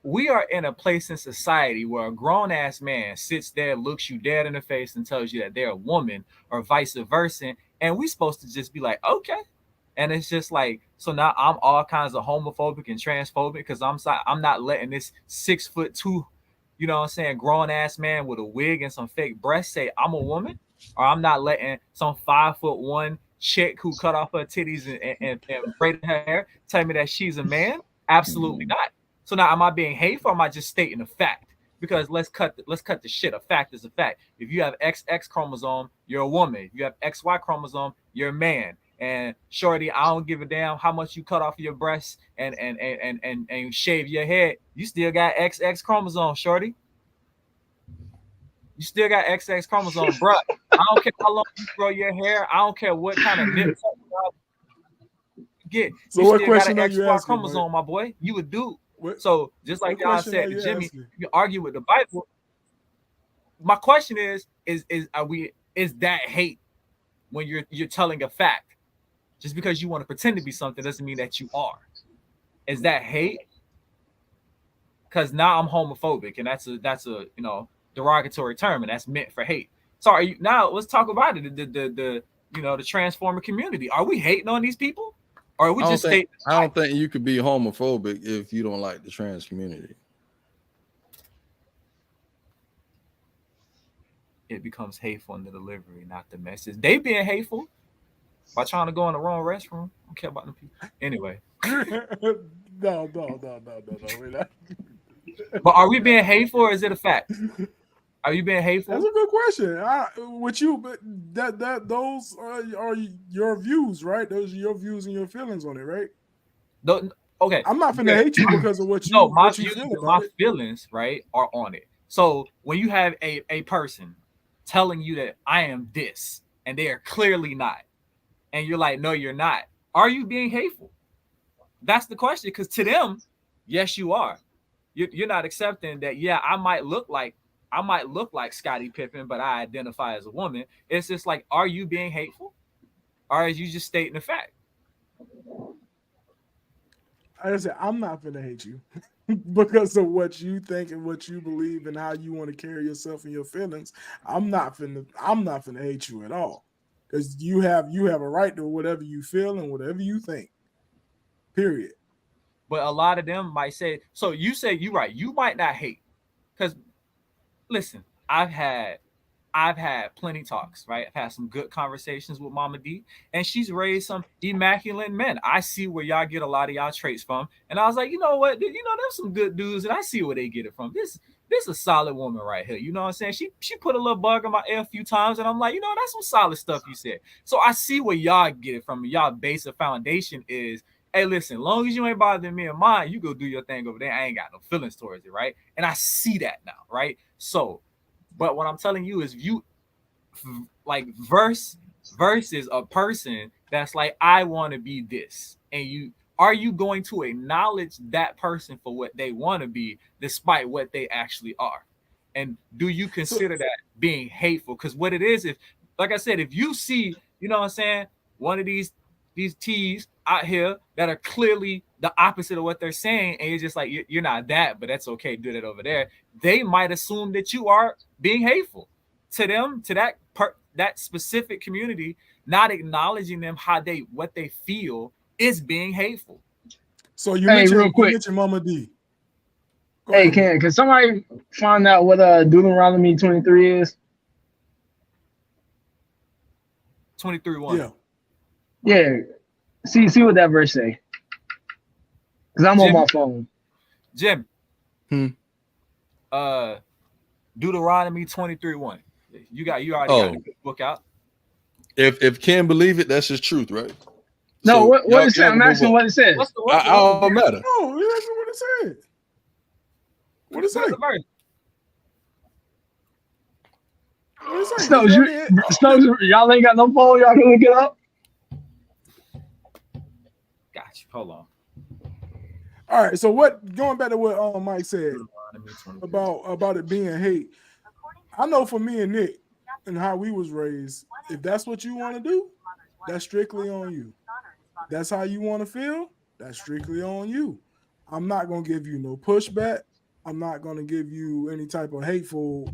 we are in a place in society where a grown ass man sits there, looks you dead in the face, and tells you that they're a woman, or vice versa, and we supposed to just be like, okay. And it's just like, so now I'm all kinds of homophobic and transphobic because I'm not letting this 6'2", you know what I'm saying, grown ass man with a wig and some fake breasts say I'm a woman, or I'm not letting some 5'1" chick who cut off her titties and braided her hair tell me that she's a man. Absolutely not. So now, am I being hateful, or am I just stating a fact? Because let's cut the shit. A fact is a fact. If you have XX chromosome, you're a woman. If you have XY chromosome, you're a man. And shorty, I don't give a damn how much you cut off your breasts and shave your head. You still got XX chromosome, shorty. You still got XX chromosome, bro. I don't care how long you grow your hair. I don't care what kind of nips you get. So you what still question got are an you XY asking, chromosome, my boy. You a dude. What, So just like y'all said to Jimmy, you argue with the Bible. My question is that hate when you're telling a fact? Just because you want to pretend to be something doesn't mean that you are. Is that hate? Because now I'm homophobic, and that's a derogatory term, and that's meant for hate. So now let's talk about it. The transformer community. Are we hating on these people? Or are we just I don't think you could be homophobic if you don't like the trans community. It becomes hateful in the delivery, not the message. They being hateful by trying to go in the wrong restroom. I don't care about them people. Anyway. No. But are we being hateful, or is it a fact? Are you being hateful? That's a good question. With you, but those are your views, right? Those are your views and your feelings on it, right? Okay. I'm not finna hate you because of what you. No, my what you views feel and about my it. feelings, right, are on it. So when you have a person telling you that I am this, and they are clearly not, and you're like, no, you're not. Are you being hateful? That's the question. Because to them, yes, you are. You're not accepting that. Yeah, I might look like Scottie Pippen, but I identify as a woman. It's just like, are you being hateful, or are you just stating the fact? I said, I'm not finna hate you because of what you think and what you believe and how you want to carry yourself and your feelings. I'm not finna hate you at all, because you have a right to whatever you feel and whatever you think. Period. But a lot of them might say, so you say you're right. You might not hate, because listen, I've had plenty talks, right? I've had some good conversations with Mama D, and she's raised some immaculate men. I see where y'all get a lot of y'all traits from, and I was like, you know what? There's some good dudes, and I see where they get it from. This a solid woman right here. You know what I'm saying? She put a little bug in my ear a few times, and I'm like, that's some solid stuff you said. So I see where y'all get it from. Y'all base of foundation is, hey, listen, long as you ain't bothering me and mine, you go do your thing over there. I ain't got no feelings towards it, right? And I see that now, right? So, but what I'm telling you is, you like versus a person that's like, I want to be this, and are you going to acknowledge that person for what they want to be despite what they actually are? And do you consider that being hateful? Because what it is, if, like I said, if you see, you know what I'm saying, one of these T's out here that are clearly the opposite of what they're saying, and you're just like, you're not that, but that's okay, do that over there, they might assume that you are being hateful to them, to that specific community. Not acknowledging them, what they feel is being hateful. So you mentioned Mama D. Hey, can somebody find out what Deuteronomy 23 is? 23:1. Yeah. See what that verse say. Because I'm on my phone. Jim. Deuteronomy 23:1. You already got the book out. If Ken believe it, that's his truth, right? No, so what it said? I'm asking what it said. I don't matter. No, you're asking what it said. What it say? Snopes, y'all ain't got no phone. Y'all can look it up. Got you. Hold on. All right. So what? Going back to what Mike said about it being hate. I know for me and Nick and how we was raised, if that's what you want to do, that's strictly on you. That's how you want to feel, that's strictly on you. I'm not gonna give you no pushback. I'm not gonna give you any type of hateful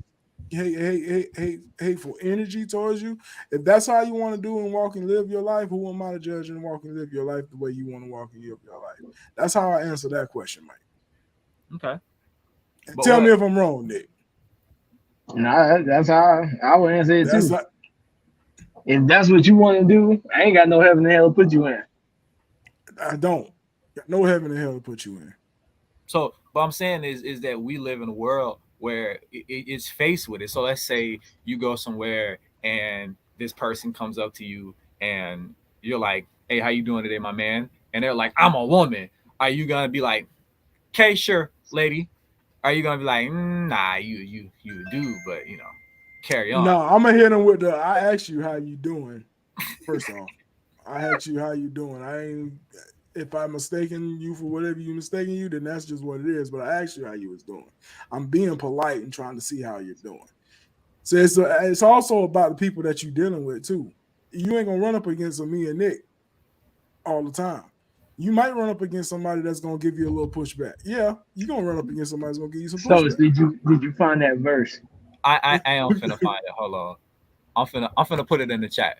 energy towards you. If that's how you want to do and walk and live your life, who am I to judge and walk and live your life the way you want to walk and live your life? That's how I answer that question, Mike. Okay. And tell me if I'm wrong, Nick. No, that's how I would answer it That's too. like, If that's what you want to do, I ain't got no heaven and hell to put you in. I don't. Got no heaven and hell to put you in. So, what I'm saying is that we live in a world where it's faced with it. So let's say you go somewhere and this person comes up to you and you're like, "Hey, how you doing today, my man?" And they're like, "I'm a woman." Are you gonna be like, "Okay, sure, lady"? Are you gonna be like, "Nah, you do," but carry on? No, I'm gonna hit him with the. I asked you how you doing. First off, I asked you how you doing. I ain't. If I'm mistaken you for whatever you mistaken you, then that's just what it is. But I asked you how you was doing. I'm being polite and trying to see how you're doing. So it's also about the people that you're dealing with too. You ain't gonna run up against me and Nick all the time. You might run up against somebody that's gonna give you a little pushback. Yeah, you're gonna run up against somebody that's gonna give you some So pushback. did you find that verse? I am finna find it. Hold on. I'm finna put it in the chat.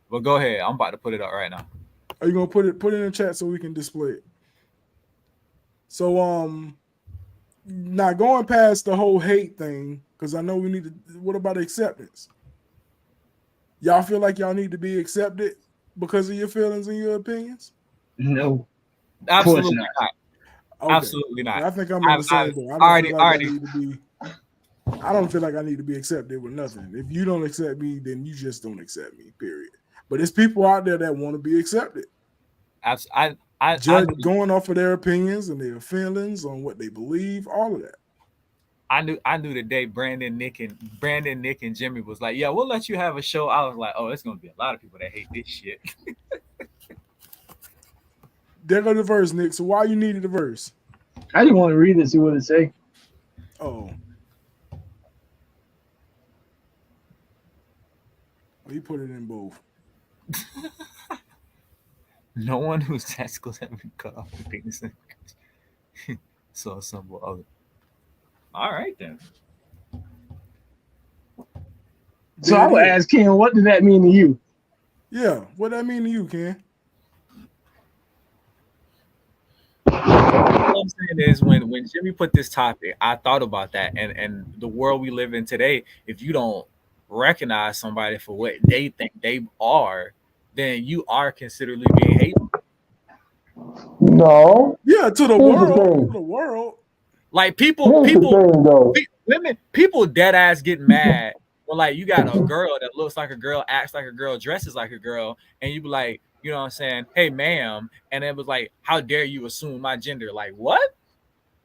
But go ahead. I'm about to put it up right now. Are you gonna put it in the chat so we can display it? So now going past the whole hate thing, because I know we need to. What about acceptance? Y'all feel like y'all need to be accepted because of your feelings and your opinions? No, Absolutely not. Okay. Absolutely not. I think I'm in the same boat. I don't feel like I need to be accepted with nothing. If you don't accept me, then you just don't accept me. Period. But there's people out there that want to be accepted. Going off of their opinions and their feelings on what they believe, all of that. I knew the day Brandon, Nick, and Jimmy was like, "Yeah, we'll let you have a show." I was like, "Oh, it's gonna be a lot of people that hate this shit." There go the verse, Nick. So why you needed the verse? I just want to read it, see what it say. Oh, he put it in both. No one whose testicles have been cut off the penis. So simple. Other. All right then. So I would ask Ken, what does that mean to you? Yeah, what that mean to you, Ken? What I'm saying is when Jimmy put this topic, I thought about that and the world we live in today, if you don't recognize somebody for what they think they are, then you are considered being hateful. No. Yeah, to the world. To the world. Like people dead ass get mad when like you got a girl that looks like a girl, acts like a girl, dresses like a girl, and you be like, you know what I'm saying, "Hey ma'am," and it was like, "How dare you assume my gender?" Like what?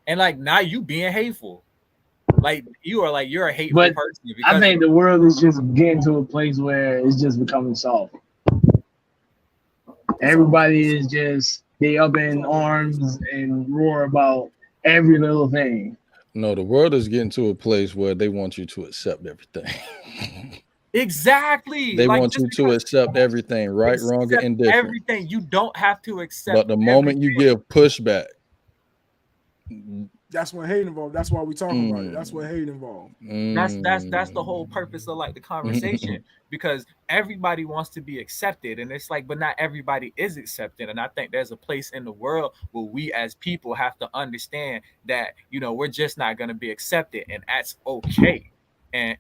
And like now you being hateful. Like you're a hateful person. I think the world is just getting to a place where it's just becoming soft. Everybody is just they up in arms and roar about every little thing. No, the world is getting to a place where they want you to accept everything. Exactly. They want you to accept everything, right, wrong, and indifferent. Everything. You don't have to accept. But the moment you give pushback, that's when hate involved. That's why we talk about it. That's what hate involved. That's the whole purpose of like the conversation because everybody wants to be accepted, and it's like, but not everybody is accepted. And I think there's a place in the world where we as people have to understand that we're just not going to be accepted, and that's okay. And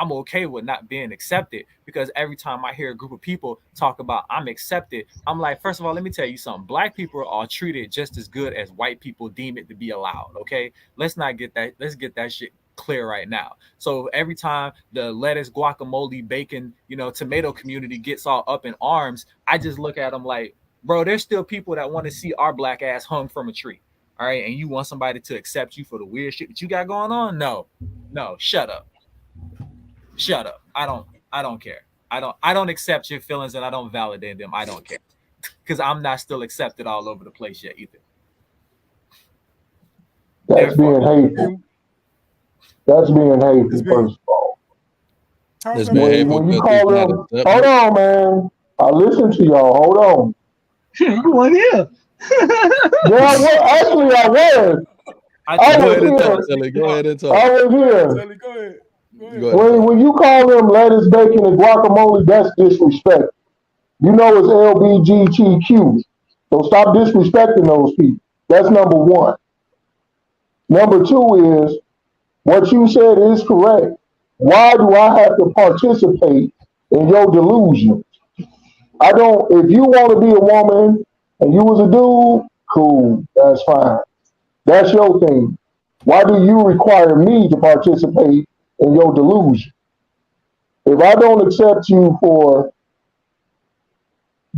I'm okay with not being accepted because every time I hear a group of people talk about I'm accepted, I'm like, first of all, let me tell you something. Black people are treated just as good as white people deem it to be allowed. Okay, let's get that shit clear right now. So every time the lettuce, guacamole, bacon, tomato community gets all up in arms, I just look at them like, bro, there's still people that want to see our black ass hung from a tree. All right, and you want somebody to accept you for the weird shit that you got going on? No, shut up. Shut up. I don't care. I don't accept your feelings and I don't validate them. I don't care. Because I'm not still accepted all over the place yet either. That's being hateful. And That's being it's hateful, being first of all. how's It's that been being hateful When you because call he's not them, accepting hold it. on, man. I listen to y'all. Hold on. You want here? Yeah, well, actually, I was. I I think Go he was ahead and wants talk, here. us to Telly. Go talk. ahead and talk. I was Go ahead, here. Telly. Go ahead. Go Go ahead. ahead and When talk. you call them lettuce, bacon, and guacamole, that's disrespect. You know it's LBGTQ. So stop disrespecting those people. That's number one. Number two is what you said is correct. Why do I have to participate in your delusion? I don't. If you want to be a woman and you was a dude, cool. That's fine. That's your thing. Why do you require me to participate in your delusion? If I don't accept you for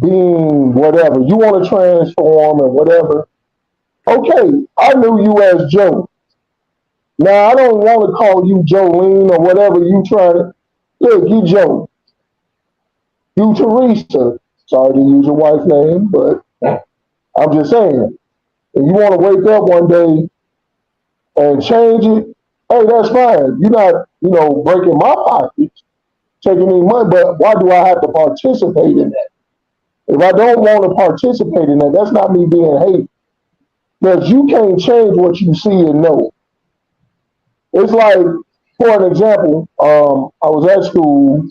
being whatever, you want to transform or whatever, okay, I knew you as Joe. Now I don't want to call you Jolene or whatever you try to. Look, you Joe, you Teresa. Sorry to use your wife's name, but I'm just saying. If you want to wake up one day and change it, hey, that's fine. You're not, breaking my pockets, taking any money, but why do I have to participate in that? If I don't want to participate in that, that's not me being hateful. Because you can't change what you see and know. It's like, for an example, I was at school,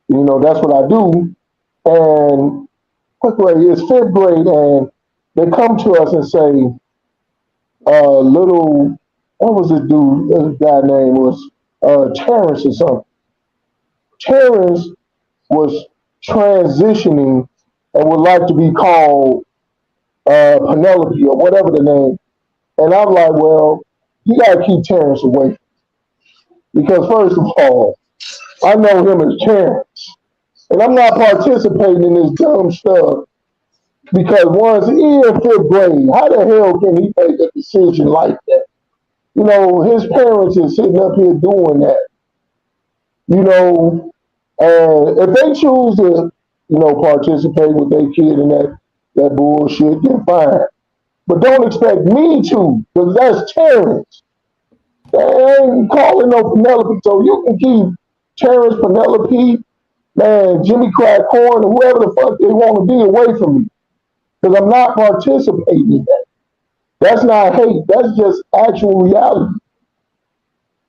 that's what I do, and what grade? It's fifth grade, and they come to us and say, little, what was this dude? This guy name was Terrence or something. Terrence was transitioning and would like to be called Penelope or whatever the name. And I'm like, well, you got to keep Terrence away. Because, first of all, I know him as Terrence. And I'm not participating in this dumb stuff because once he in fifth grade, how the hell can he make a decision like that? His parents is sitting up here doing that. And if they choose to, participate with their kid in that bullshit, then fine. But don't expect me to, because that's Terrence. They ain't calling no Penelope, so you can keep Terrence, Penelope, man, Jimmy Crack Corn, or whoever the fuck they want to be away from me. Because I'm not participating in that. That's not hate. That's just actual reality.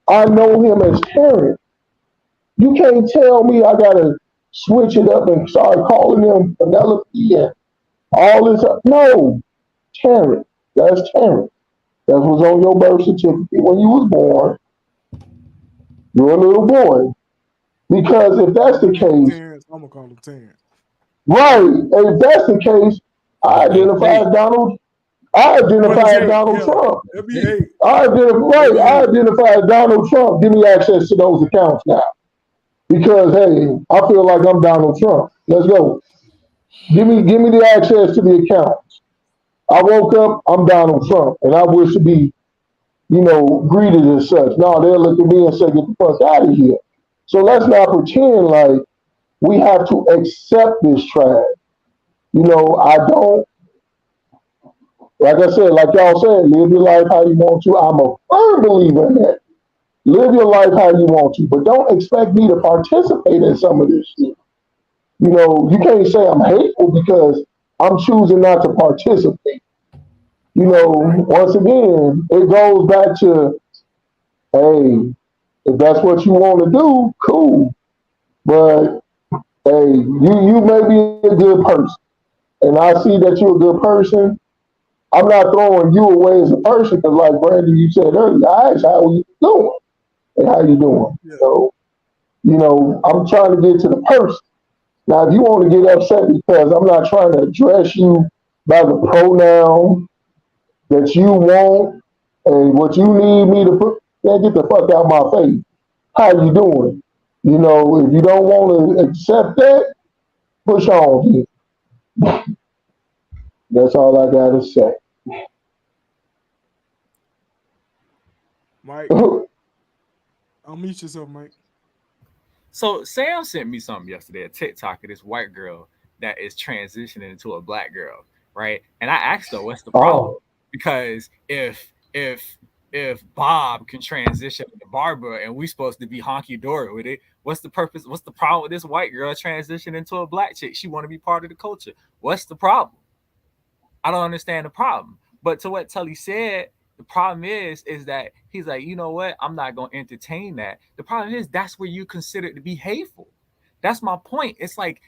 I know him as Terrence. You can't tell me I gotta switch it up and start calling him Penelope and all this. No, Terrence. That's Terrence. That was on your birth certificate when you was born. You're a little boy. Because if that's the case, Terrence, I'm gonna call him Terrence. right? If that's the case, I That's identify hate. as Donald. I But it's identify as hate, Donald yeah. Trump. It'll be hate. It'll be I hate. identify as Donald Trump. Give me access to those accounts now. Because hey, I feel like I'm Donald Trump. Let's go. Give me the access to the accounts. I woke up, I'm Donald Trump, and I wish to be, greeted as such. No, they'll look at me and say, get the fuck out of here. So let's not pretend like we have to accept this trash. I don't, like I said, like y'all said, live your life how you want to. I'm a firm believer in that. Live your life how you want to, but don't expect me to participate in some of this shit. You can't say I'm hateful because I'm choosing not to participate. Right. Once again, it goes back to, hey, if that's what you want to do, cool. But hey, you may be a good person, and I see that you're a good person. I'm not throwing you away as a person because, like Brandon, you said earlier, I asked how you doing and how you doing. Yeah. So, I'm trying to get to the person. Now, if you want to get upset because I'm not trying to address you by the pronoun that you want and what you need me to put, then get the fuck out my face. How you doing? If you don't want to accept that, push on. That's all I gotta say. Mike, unmute yourself, Mike. So Sam sent me something yesterday, a TikTok of this white girl that is transitioning into a black girl, right? And I asked her, "What's the problem?" Oh, Because if if Bob can transition to barber and we supposed to be honky dory with it, what's the purpose? What's the problem with this white girl transition into a black chick? She want to be part of the culture. What's the problem? I don't understand the problem. But to what Tully said, the problem is that he's like, you know what? I'm not gonna entertain that. The problem is that's where you consider it to be hateful. That's my point. It's like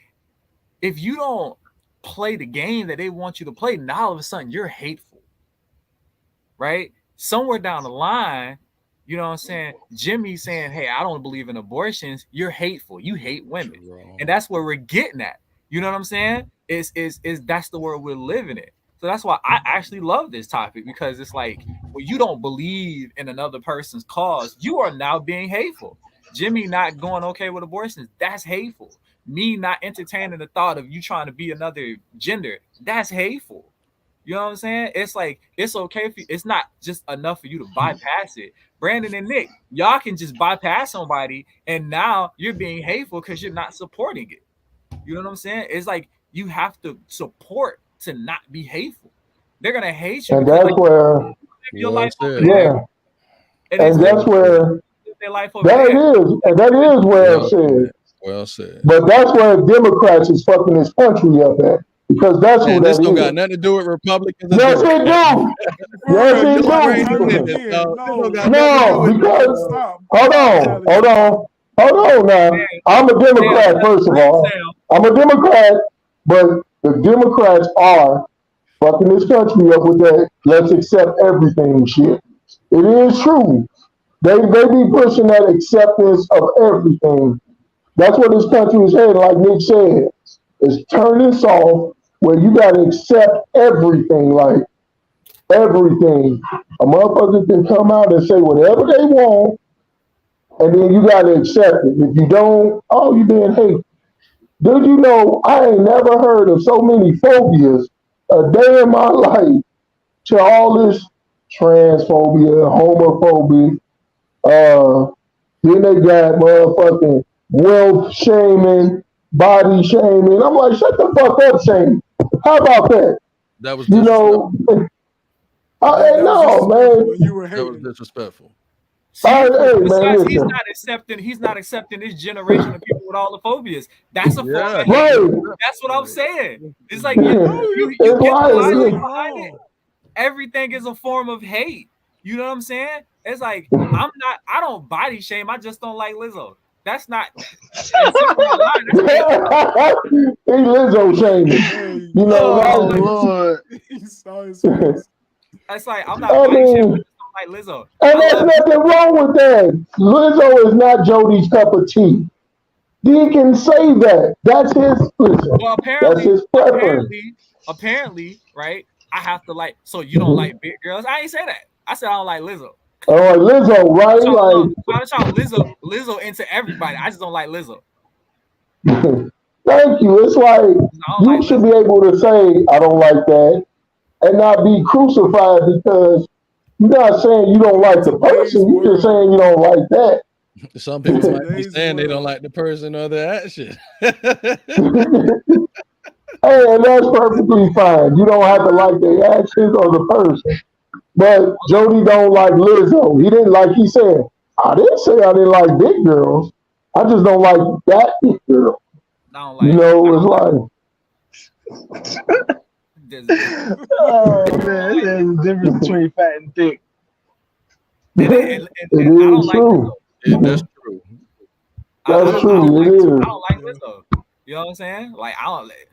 if you don't play the game that they want you to play, now all of a sudden you're hateful, right? Somewhere down the line, you know what I'm saying? Jimmy saying, hey, I don't believe in abortions. You're hateful. You hate women. And that's where we're getting at. You know what I'm saying? Is that's the world we're living in. So that's why I actually love this topic, because it's like when you don't believe in another person's cause, you are now being hateful. Jimmy not going okay with abortions, that's hateful. Me not entertaining the thought of you trying to be another gender, that's hateful. You know what I'm saying? It's like it's okay for you. It's not just enough for you to bypass it. Brandon and Nick, y'all can just bypass somebody, and now you're being hateful because you're not supporting it. You know what I'm saying? It's like you have to support to not be hateful. They're gonna hate you, and because that's like, where, your life over yeah, there, and that's where their life over there. and that is well said. Well said. But that's where Democrats is fucking this country up at, because that's who And this that don't got is. nothing to do with Republicans. Yes, it do. Yes, it do. No, because hold on now. I'm a Democrat, first of all. I'm a Democrat, but the Democrats are fucking this country up with that let's accept everything shit. It is true. They be pushing that acceptance of everything. That's what this country is heading, like Nick said. It's turning soft where you gotta accept everything, like everything. A motherfucker can come out and say whatever they want, and then you gotta accept it. If you don't, oh, you being hateful. Did you know I ain't never heard of so many phobias a day in my life to all this transphobia, homophobia, then they got motherfucking wealth shaming, body shaming. I'm like, shut the fuck up, shaming. How about that? That was You know, no, man. That was disrespectful. See, Hey, besides, man, he's listen. not accepting this generation of people with all the phobias. That's a form of hate. Right. That's what I'm saying. It's like Yeah. you It's get the like, logic behind it. Everything is a form of hate. You know what I'm saying? It's like I don't body shame. I just don't like Lizzo. That's not. That's he Lizzo shaming. You know, Oh Lord. it's like I'm not body shaming. I just don't like Lizzo. And there's nothing wrong with that. Lizzo is not Jody's cup of tea. He can say that. That's his. Listen, well, that's his preference. apparently, right? I have to like. So you don't like big girls? I ain't say that. I said I don't like Lizzo. Oh, Lizzo, right? I'm trying Lizzo into everybody. I just don't like Lizzo. Thank you. It's like you should be able to say I don't like that and not be crucified because you're not saying you don't like the person. You're just saying you don't like that. Some people might be saying they don't like the person or the action. Hey, and that's perfectly fine. You don't have to like the actions or the person. But Jody don't like Lizzo. He said, I didn't say I didn't like big girls. I just don't like that big girl. You know, it's like. Oh man, there's a difference between fat and thick. It is true. That's true. That's true. It is. I don't like Lizzo. You know what I'm saying? Like I don't like.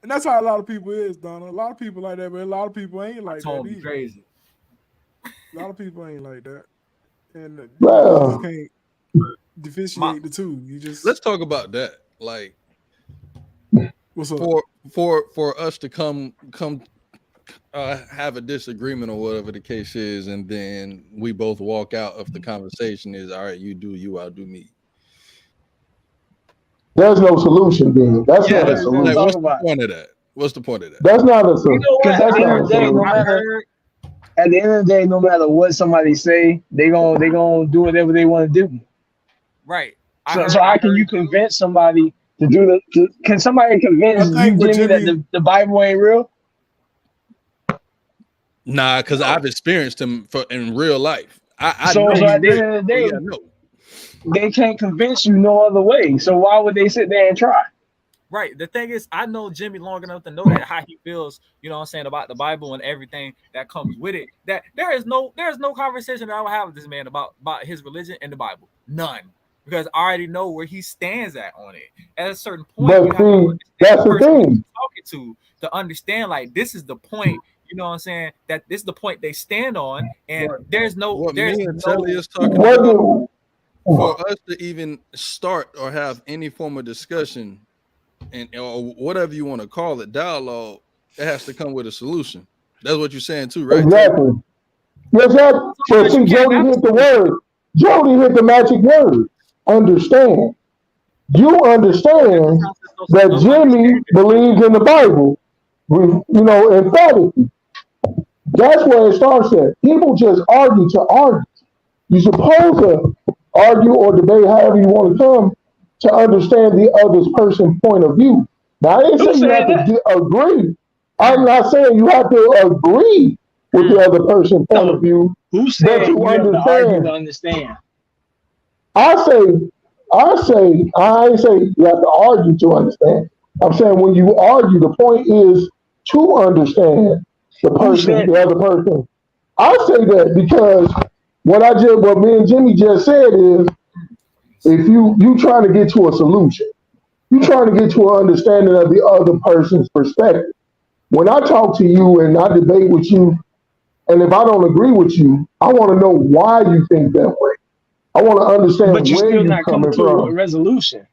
And that's how a lot of people is, Donna. A lot of people like that, but a lot of people ain't like that either. Crazy. A lot of people ain't like that. And you Well, just can't differentiate the two. You just let's talk about that. Like what's up? For us to come have a disagreement or whatever the case is, and then we both walk out of the conversation is all right, you do you, I'll do me. There's no solution, then. That's not a solution. Like, what's the point of that? What's the point of that? That's not a solution. You know what? At the end of the day, no matter what somebody say, they gonna do whatever they want to do. Right. So how can you convince somebody To do can somebody convince I think you, what Jimmy, that Jimmy- the Bible ain't real? Nah, because I've experienced him in real life. I So know he's at the real. end of the day, Yeah, I know. they can't convince you no other way. So why would they sit there and try? Right. The thing is, I know Jimmy long enough to know that how he feels, you know what I'm saying, about the Bible and everything that comes with it. That there's no conversation that I would have with this man about his religion and the Bible. None. Because I already know where he stands on it. At a certain point, But you have to understand that's the the person thing. you're talking to understand, like, this is the point, you know what I'm saying, that this is the point they stand on, and What me and Telly is talking What about, do, for us to even start or have any form of discussion and or whatever you want to call it, dialogue, it has to come with a solution. That's what you're saying too, right, Telly? exactly. Yes, sir. But Sometimes you see, can't Jody have hit the word. Jody hit the magic word. Understand. You understand that Jimmy believes in the Bible, emphatically. That's where it starts at. People just argue to argue. You're supposed to argue or debate however you want to come to understand the other person's point of view. Now, I didn't Who say you have said that? to agree. I'm not saying you have to agree with the other person's point of view, Who but said to you have to argue understand. to understand? I ain't say you have to argue to understand. I'm saying when you argue, the point is to understand the Who said the that? other person. I say that because what me and Jimmy just said is, if you trying to get to a solution, you trying to get to an understanding of the other person's perspective. When I talk to you and I debate with you, and if I don't agree with you, I want to know why you think that way. I want to understand But you're where still you're not coming coming to a from. resolution.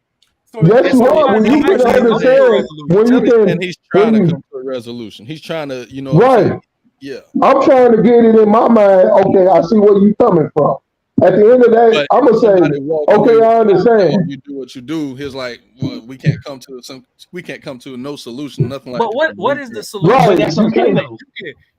Yes, you are. sometimes When you you might can say come to a understand, resolution. when you Telly saying can, he's trying to when come you, to a resolution. He's trying to, you know what I'm right. saying? Yeah. I'm trying to get it in my mind. Okay, I see where you coming from. At the end of the day, But I'm if gonna somebody say, walk away okay, with I or understand. you do what you do, he's like, well, we can't come to no solution, nothing like But that. what is the solution? Right. But that's You okay can. though.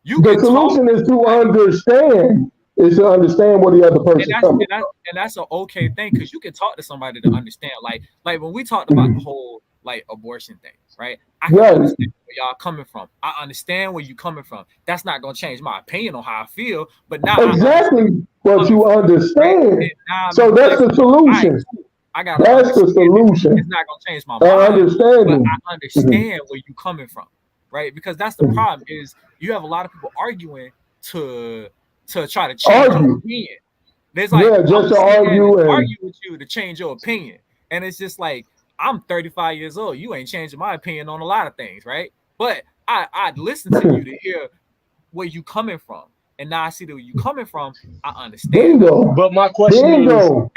You The can talk, solution is to understand. Is to understand where the other and person coming that's an okay thing, because you can talk to somebody to understand. Like when we talked about the from. whole like abortion thing, right? I can Right. understand where y'all coming from. I understand where you coming from. That's not gonna change my opinion on how I feel, but now I understand Exactly. But coming you from, right? understand. And now I'm in So a that's place the where, all right, solution. cool. I got to That's the understand it. It's solution. not gonna change my mind, but Understanding. I understand where you coming from, right? Because that's the problem, is you have a lot of people arguing to try to change your Argue. opinion. There's like, Yeah, I'm just gonna to sit here and argue and argue with you to change your opinion, and it's just like, I'm 35 years old. You ain't changing my opinion on a lot of things, right? But I'd listen to you to hear where you coming from, and now I see that where you coming from. I understand that. bingo. But my question is, Bingo.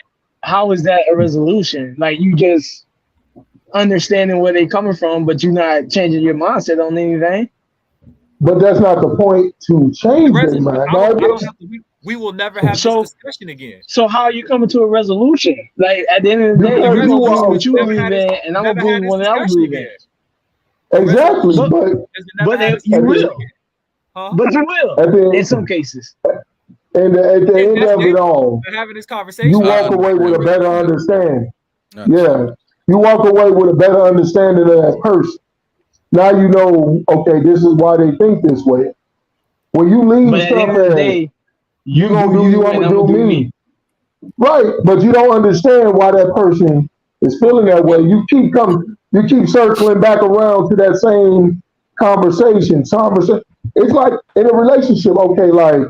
how is that a resolution? Like you just understanding where they coming from, but you're not changing your mindset on anything. But that's not the point to change their mind. I Now, don't have to. We will never have this So discussion again. so how are you coming to a resolution? Like at the end of the day, because you you gonna believe are what you believe in, and I'm gonna Never had believe this what I discussion believe in. again. exactly, Resolution but is to never But have this you at discussion the, will. again. Huh? But you will at in some the, cases. at the Yeah, end that's of it all, we're having this you conversation. I walk away with understand a what better you're saying. understanding. I Yeah, understand. you walk away with a better understanding of that person. Now you know, okay, this is why they think this way. When you But leave at the stuff end of the as day, you you gonna do do you, you, I'm and gonna I'm do gonna do me. me. Right, but you don't understand why that person is feeling that way. You keep circling back around to that same conversation. It's like in a relationship, okay, like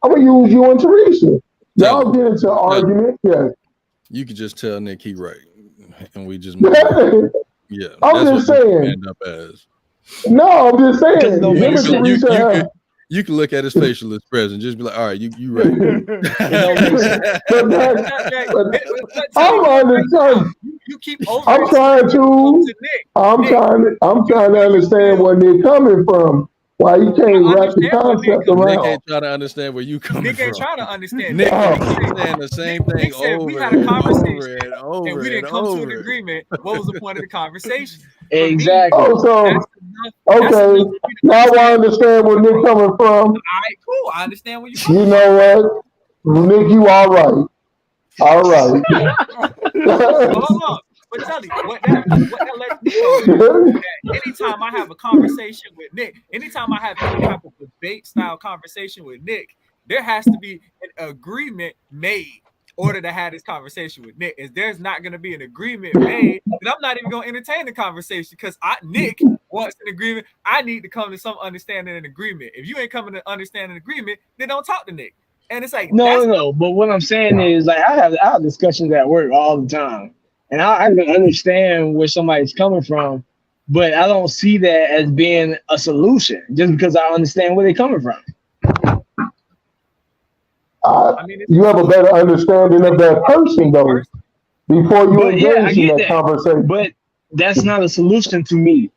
I'm gonna use you and Teresa. Telly, Y'all get into argument, yeah. you could just tell Nick he right, and we just move on. Yeah, I'm that's what just this will saying. end up as. No, I'm just Because it saying. don't Him make and sense. Teresa have. You can look at his facial expression, just be like, all right, you right. It don't make sense. but I'm Tell you right now, understanding. you keep over I'm trying explaining to. to Nick. I'm trying to How you understand feel? where they're coming from. Why you can't I wrap the understand where Nick concept coming Nick around? from. ain't trying to understand where you coming Nick ain't from. trying to understand Nick that. Oh, keeps saying the same thing Nick said we over had a and conversation over and and over we and didn't come to an over. agreement. What was the point of the conversation? For me, Exactly. so that's enough. That's enough okay. for me to Now I understand. understand where Nick coming from. All right, cool. I understand where you're You coming from. know what, Nick, you all right. All right. So hold on. But tell you what that lets me know is that anytime I have a conversation with Nick, anytime I have any type of debate style conversation with Nick, there has to be an agreement made in order to have this conversation with Nick. If there's not going to be an agreement made, then I'm not even going to entertain the conversation because Nick wants an agreement. I need to come to some understanding and agreement. If you ain't coming to understand an agreement, then don't talk to Nick. And it's like no. But what I'm saying is, like, I have discussions at work all the time, and I can understand where somebody's coming from, but I don't see that as being a solution just because I understand where they're coming from. You have a better understanding of that person, though, before you engage in that conversation. But that's not a solution to me.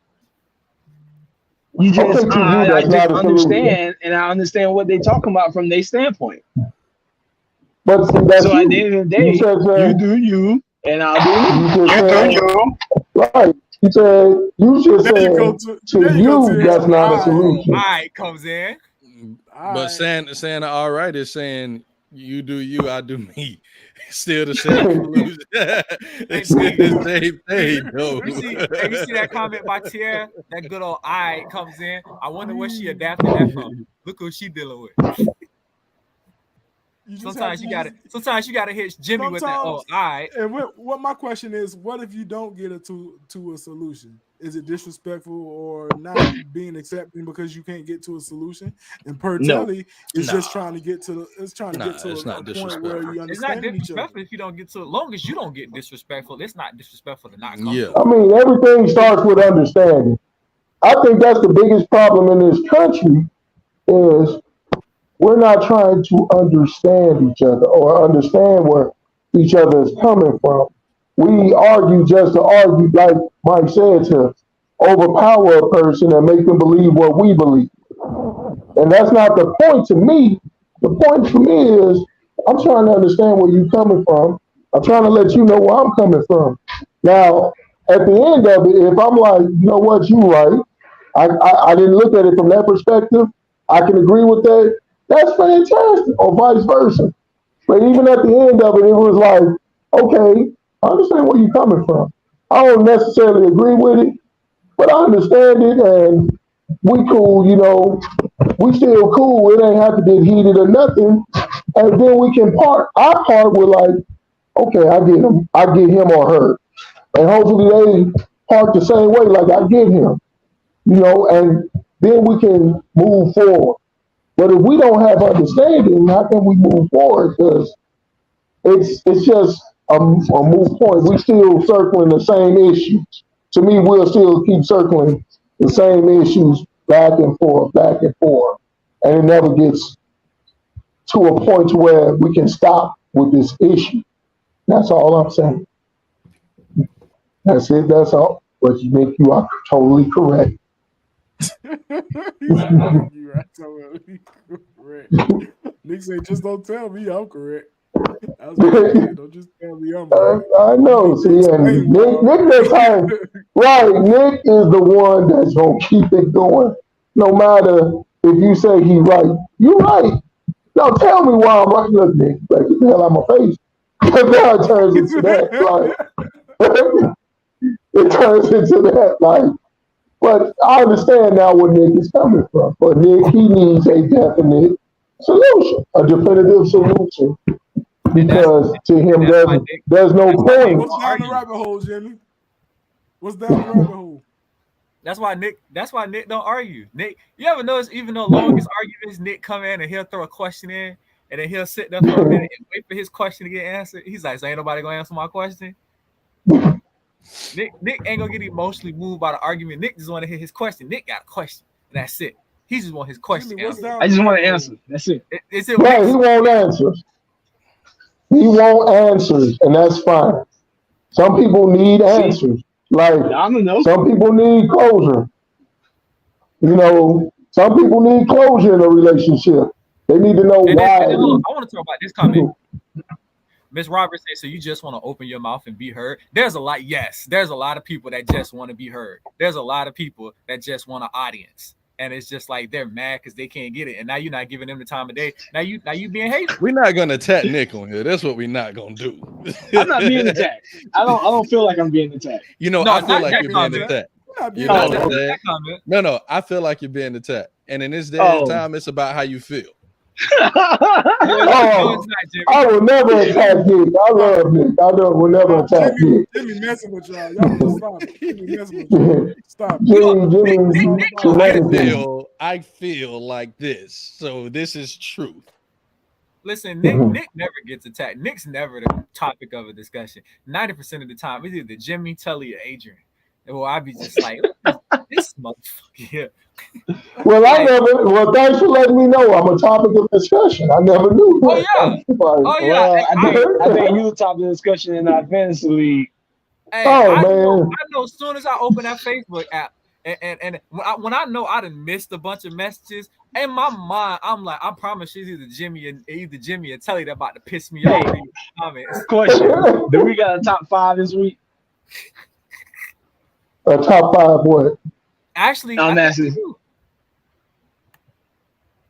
You just, I just understand, and I understand what they're talking about from their standpoint. But see, that's so at the end of the day, you do you, and I'll do me. You do you. Right. You said, you just said, to you, that's not a solution. All right, comes in. But saying all right is saying you do you, I do me. Still the same solution. It's the same thing, though. You see that comment by Tierra? That good old I comes in. I wonder where she adapted that from. Look who she dealing with. Sometimes you gotta hit Jimmy with that. Oh, all right. And what my question is, what if you don't get it to a solution? Is it disrespectful or not being accepting because you can't get to a solution? And Telly is just trying to get to a point where you understand. It's not disrespectful if you don't get to it. Long as you don't get disrespectful, it's not disrespectful to not come. Yeah. I mean, everything starts with understanding. I think that's the biggest problem in this country is we're not trying to understand each other or understand where each other is coming from. We argue just to argue, like Mike said, to overpower a person and make them believe what we believe. And that's not the point to me. The point for me is I'm trying to understand where you're coming from. I'm trying to let you know where I'm coming from. Now, at the end of it, if I'm like, you know what, you're right. I didn't look at it from that perspective. I can agree with that. That's fantastic, or vice versa. But even at the end of it, it was like, okay, I understand where you're coming from. I don't necessarily agree with it, but I understand it, and we cool, you know, we still cool. It ain't have to get heated or nothing. And then we can part. Our part with like, okay, I get him or her. And hopefully they part the same way, like I get him. You know, and then we can move forward. But if we don't have understanding, how can we move forward? Because it's just a move point. We still circling the same issues. To me, we'll still keep circling the same issues back and forth, and it never gets to a point where we can stop with this issue. That's all I'm saying. That's it. That's all. But you are totally correct. You are totally correct. Nick said, just don't tell me I'm correct. Don't just tell me I'm correct. I know. See, and Nick that's how, right. Nick is the one that's gonna keep it going, no matter if you say he's right. You're right. Now tell me why I'm right. Look, Nick, like get the hell out of my face. Now it turns into that. Like, it turns into that. Like, but I understand now where Nick is coming from. But Nick, he needs a definite solution, a definitive solution. Because to him, there's no point. What's down the rabbit hole, Jimmy? What's down the rabbit hole? That's why Nick don't argue. Nick, you ever notice even though longest arguments, Nick come in and he'll throw a question in and then he'll sit there for a minute and wait for his question to get answered. He's like, so ain't nobody gonna answer my question? Nick ain't gonna get emotionally moved by the argument. Nick just want to hear his question. Nick got a question, and that's it. He just want his question. I just want to answer. That's it. Right, he won't answer. He won't answers, and that's fine. Some people need answers. Like some people need closure. You know, some people need closure in a relationship. They need to know why. I want to talk about this comment. Miss Roberts said, so you just want to open your mouth and be heard? There's a lot of people that just want to be heard. There's a lot of people that just want an audience. and it's just like they're mad because they can't get it, and now you're not giving them the time of day. Now you being hateful. We're not gonna attack Nick on here. That's what we're not gonna do. I'm not being attacked. I don't feel like I'm being attacked. You know, No, I feel not like that you're comment. being attacked. Not You being know Oh. what I'm That saying? comment. No, I feel like you're being attacked. And in this day Oh. and time, it's about how you feel. No, it's not, Jimmy. I will never attack Nick. I love Nick. Will never attack Nick. Jimmy messing with y'all. Y'all just stop it. Jimmy messing with y'all. Stop it. Jimmy. I feel like this. So this is truth. Listen, Nick never gets attacked. Nick's never the topic of a discussion. 90% of the time, it's either Jimmy, Tully, or Adrian. Well, I'd be just like, this motherfucker here. Well, thanks for letting me know. I'm a topic of discussion. I never knew that. Oh yeah. Well, I think you the top of the discussion in our fantasy league. Hey, Oh, I man. know as soon as I open that Facebook app, and when I know I done missed a bunch of messages, in my mind, I'm like, I promise she's either Jimmy or Telly that about to piss me off in these comments. Question: do we got a top 5 this week? A top 5 what? Actually, I'm I asking. think we do.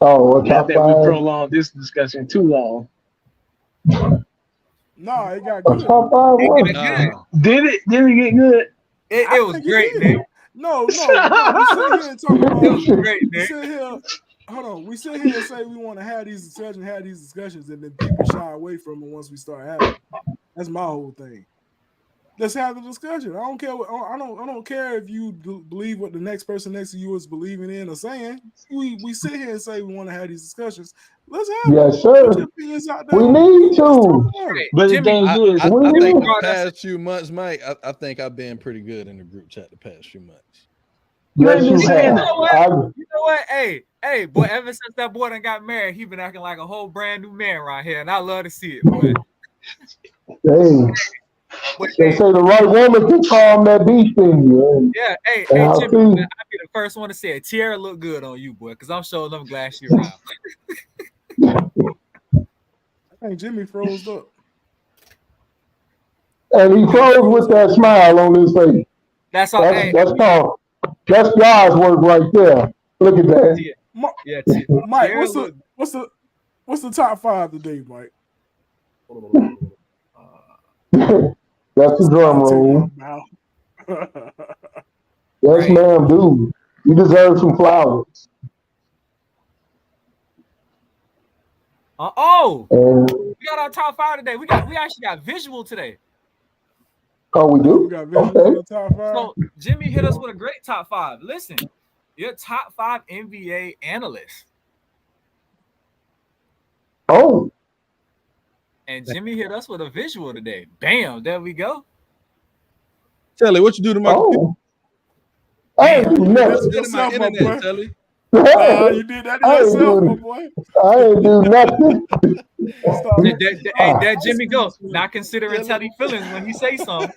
Oh, a Not top that we 5. prolonged this discussion too long. No, it got A good. top 5 It what? got good. Did it get good? It was think great, did. Nick. No. We sit here and talk about It was great, We Nick. sit here. Hold on. We sit here and say we want to have these discussions, and then people shy away from it once we start having them. That's my whole thing. Let's have the discussion. I don't care. I don't care if you believe what the next person next to you is believing in or saying. We sit here and say we want to have these discussions. Let's have them. Yes, sir. Put your opinions out there. We need to. Right. But the Jimmy, thing is, I We think need- the past few months, Mike, I think I've been pretty good in the group chat the past few months. Yes, You you saying have. that. You know what? Hey, boy, ever since that boy done got married, he been acting like a whole brand new man right here, and I love to see it, boy. Hey, But, they hey, say the right woman can calm that beast in you. yeah, hey, Yeah, I Jimmy, see. I'll be the first one to say it. Tierra look good on you, boy, because I'm showing them glad she around. I think Jimmy froze up. And he froze with that smile on his face. That's all. That's God's work right there. Look at that. Yeah, Mike, Tierra what's the top 5 today, Mike? That's the drum roll. Yes, ma'am, dude. You deserve some flowers. Oh, And we got our top 5 today. We actually got visual today. oh, we We do. got visual Okay. in the top 5. So Jimmy hit us with a great top 5. Listen, your top 5 NBA analysts. Oh, And Jimmy hit us with a visual today. Bam, there we go. Telly, what you do to my oh. I ain't do That's nothing. Get in my yourself, my internet, boy. Telly. You did that to yourself, my boy. I ain't do nothing. Stop. There Jimmy go. Not considering Telly feelings when he say something.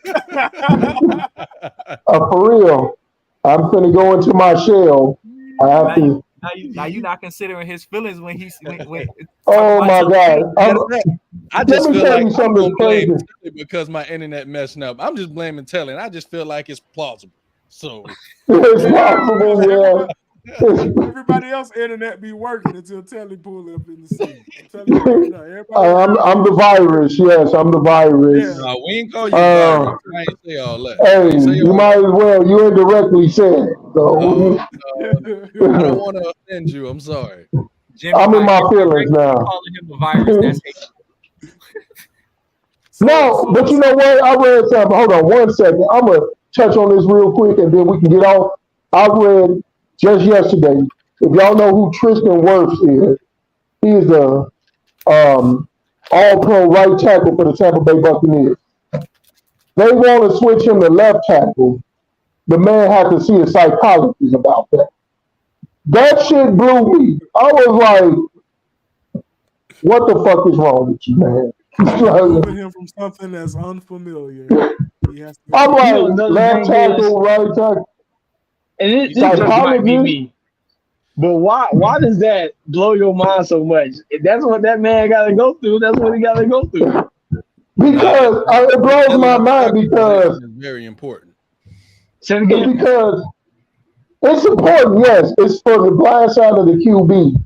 For real. I'm finna go into my shell. I have to. Now you not considering his feelings when he's when Oh my God. I just Let me feel tell like you I'm something gonna blame crazy. Telly because my internet messing up. I'm just blaming Telly, and I just feel like it's plausible. So It's possible, yeah. Everybody else internet be working until Telly pull up in the scene. I'm telling you right now, everybody I'm the virus. Yes, I'm the virus. Yeah. we ain't call you virus. I ain't say all that. I Hey, ain't say you all might as well. You indirectly said it. So I don't want to offend you. I'm sorry. Jimmy, I'm in my I feelings now. calling him a virus. That's hateful. No, but you know what? I read something. Hold on 1 second. I'm gonna touch on this real quick, and then we can get off. I read just yesterday. If y'all know who Tristan Wirfs is, he is the All-Pro right tackle for the Tampa Bay Buccaneers. They want to switch him to left tackle. The man had to see a psychologist about that. That shit blew me. I was like, "What the fuck is wrong with you, man?" moving him from something that's unfamiliar. He has to I'm like, another left thing tackle, right tackle. And this just might be me. But why does that blow your mind so much? If that's what that man got to go through, that's what he got to go through. Because it blows my mind because it's very important. Say it again. because It's important, yes. It's for the blind side of the QB,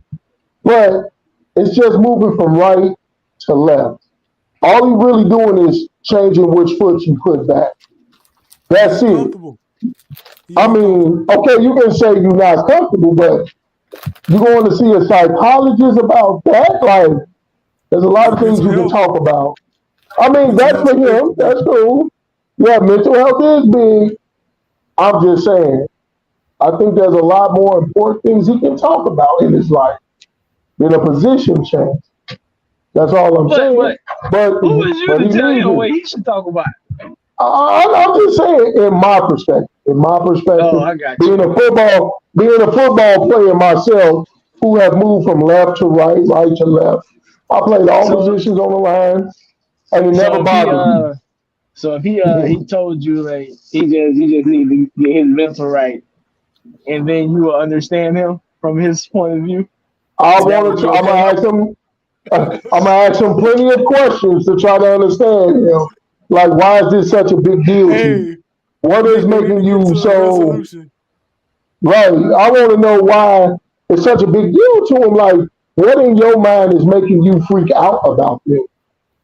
but it's just moving from right to left. All you really doing is changing which foot you put back. He That's it. uncomfortable. He I uncomfortable. mean, okay, you can say you're not comfortable, but you're going to see a psychologist about that. Like, there's a lot It's of things mental you can health. talk about. I mean, Mental that's health for plays him. a big. That's cool. Yeah, mental health is big. I'm just saying, I think there's a lot more important things he can talk about in his life than a position change. That's all I'm But saying. But who is you but to he tell needs him it. what he should talk about? I'm just saying, in my perspective, Oh, I got you. being a football player myself, who have moved from left to right, right to left. I played all So positions on the line, and it so never if he bothered me. so if he told you like he just need to get his mental right, and then you will understand him from his point of view. I That would wanted be to. I'm gonna okay. ask him. I'm gonna ask him plenty of questions to try to understand him. Like, why is this such a big deal to you? Hey, What is they need making to get you to a so resolution. right? I want to know why it's such a big deal to him. Like, what in your mind is making you freak out about this?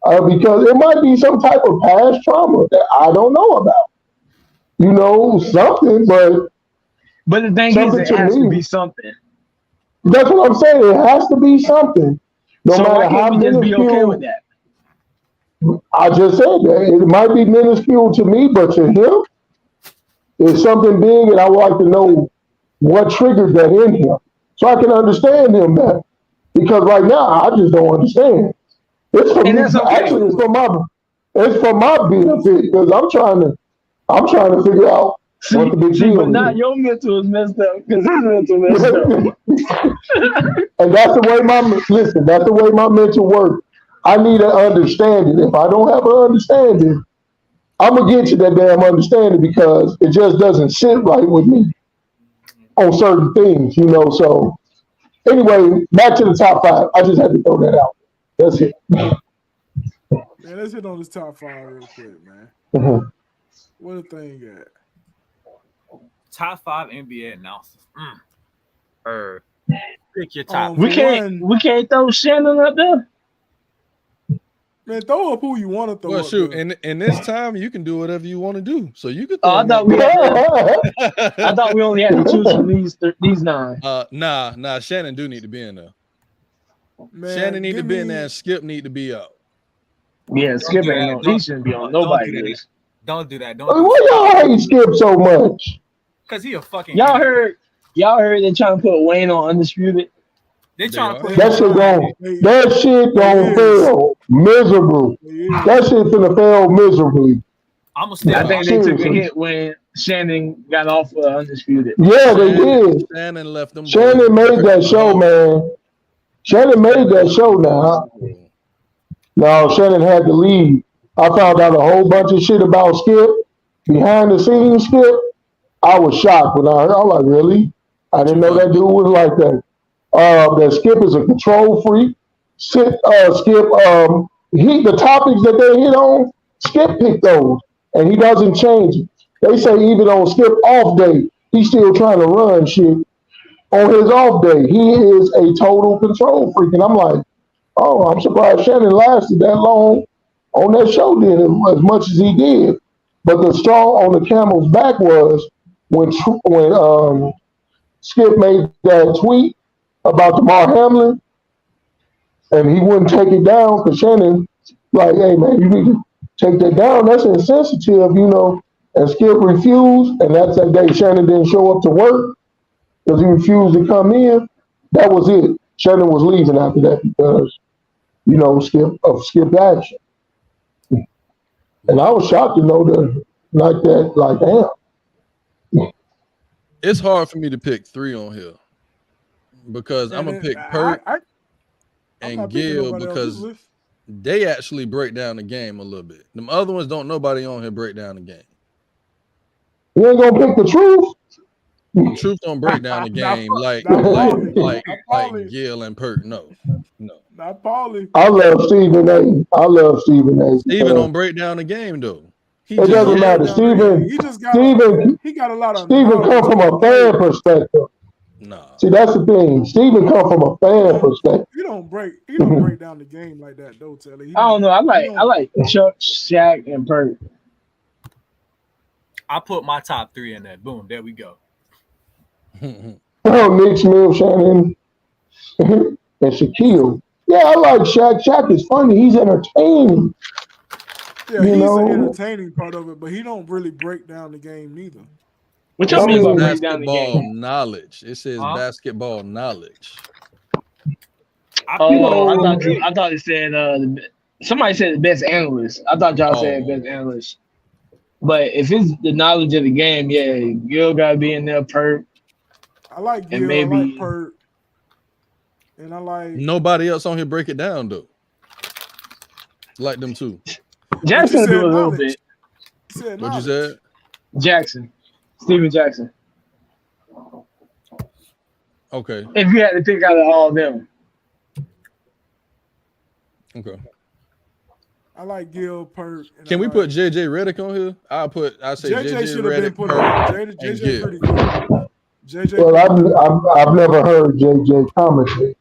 Because it might be some type of past trauma that I don't know about. Something, but But the thing is, something it to has to me. be something. That's what I'm saying. It has to be something, no So why matter can't how we just be okay with minuscule. that? I just said that it might be minuscule to me, but to him, it's something big, and I would like to know what triggered that in him, so I can understand him better. Because right now, I just don't understand. It's for And me. that's okay. Actually, it's for my benefit because I'm trying to figure out what the big See, but deal not is. your mental is messed up because his mental messed up. And that's the way that's the way my mental works. I need an understanding. If I don't have an understanding, I'm gonna get to that damn understanding because it just doesn't sit right with me on certain things. So anyway, back to the top five. I just had to throw that out. That's it. Man, let's hit on this top five real quick, man. Mhm. What a thing at? Top 5 NBA announcers. Pick your top We For 5. can't one, we can't throw Shannon up there. man, throw up who you want to Well, throw up shoot, there. in this time you can do whatever you want to do. So you could Oh, throw I him up thought we there. had to. I thought we only had to choose from these nine. Nah. Shannon do need to be in there. Shannon Man, need to give be in there, and me. Skip need to be out. Yeah, Don't Skip do ain't that. no. He shouldn't be on Don't nobody do that. list. Don't do that. Don't do Why y'all hate Skip so much? because he a fucking Y'all idiot. heard? Y'all heard they trying to put Wayne on undisputed. They They trying to are. put They him That on shit trying. gon' They that shit they gon' is. fail miserable. They is. That shit finna fail miserably. I'm gonna step I up. think they took a Seriously. hit when Shannon got off undisputed. Yeah, they Shannon, did. Shannon left them boys Shannon made that show, hung. man. Shannon made Shannon that left show them boys now. hung. No, Shannon had to leave. I found out a whole bunch of shit about Skip, behind the scenes Skip. I was shocked when I heard. I was like, really? I What didn't you know that found dude out? was like that. That Skip is a control freak. Skip, the topics that they hit on, Skip picked those, and he doesn't change it. They say even on Skip off day, he's still trying to run shit on his off day. He is a total control freak, and I'm like, oh, I'm surprised Shannon lasted that long on that show, did as much as he did. But the straw on the camel's back was when Skip made that tweet about Damar Hamlin, and he wouldn't take it down because Shannon, like, hey man, you need to take that down. That's insensitive. And Skip refused, and that's that day Shannon didn't show up to work because he refused to come in. That was it. Shannon was leaving after that because Skip action. And I was shocked to know that like that, like damn. It's hard for me to pick 3 on here because I'm And gonna then pick Perk I'm and not picking Gil nobody else's because list. they actually break down the game a little bit. Them other ones don't nobody on here break down the game. You ain't gonna pick the truth. Truth don't break down the Not, game like not like Paulie. like Not like Paulie. Gil and Perk. No. Not Paulie. I love Stephen A. I love Stephen A. Steven because don't break down the game though. He It just doesn't matter. Down the game. Steven He got a lot of Steven come knowledge from on a the fan play. perspective. nah. See, that's the thing. Steven come from a fan perspective. He don't break down the game like that though, Telly. He I don't don't. know. I He don't. like Chuck, Shaq, and Perk. I put my top 3 in there. Boom, there we go. Nick Smith, Shannon, and Shaquille. Yeah, I like Shaq. Shaq is funny. He's entertaining. Yeah, You he's the know, entertaining part of it, but he don't really break down the game neither. What It y'all mean says by mean, break down the basketball game? knowledge. It says Huh? basketball knowledge. I Oh, feel I thought it said somebody said the best analyst. I thought y'all said Oh, best analyst. But if it's the knowledge of the game, yeah, Gil gotta be in there, Perk, I like and Gil, I like maybe Pert, and I like. nobody else on here break it down though. Like them too. But you Jackson will do said a little knowledge. bit. You said What you knowledge. said? Jackson, Steven Jackson. Okay. If you had to pick out of all of them, Okay. I like Gil, Pert. And Can I we like, put JJ Redick on here? I say JJ JJ should have been Redick, put on. Perk, and JJ Gil. pretty good. JJ well, pretty good. I've never heard JJ commentate.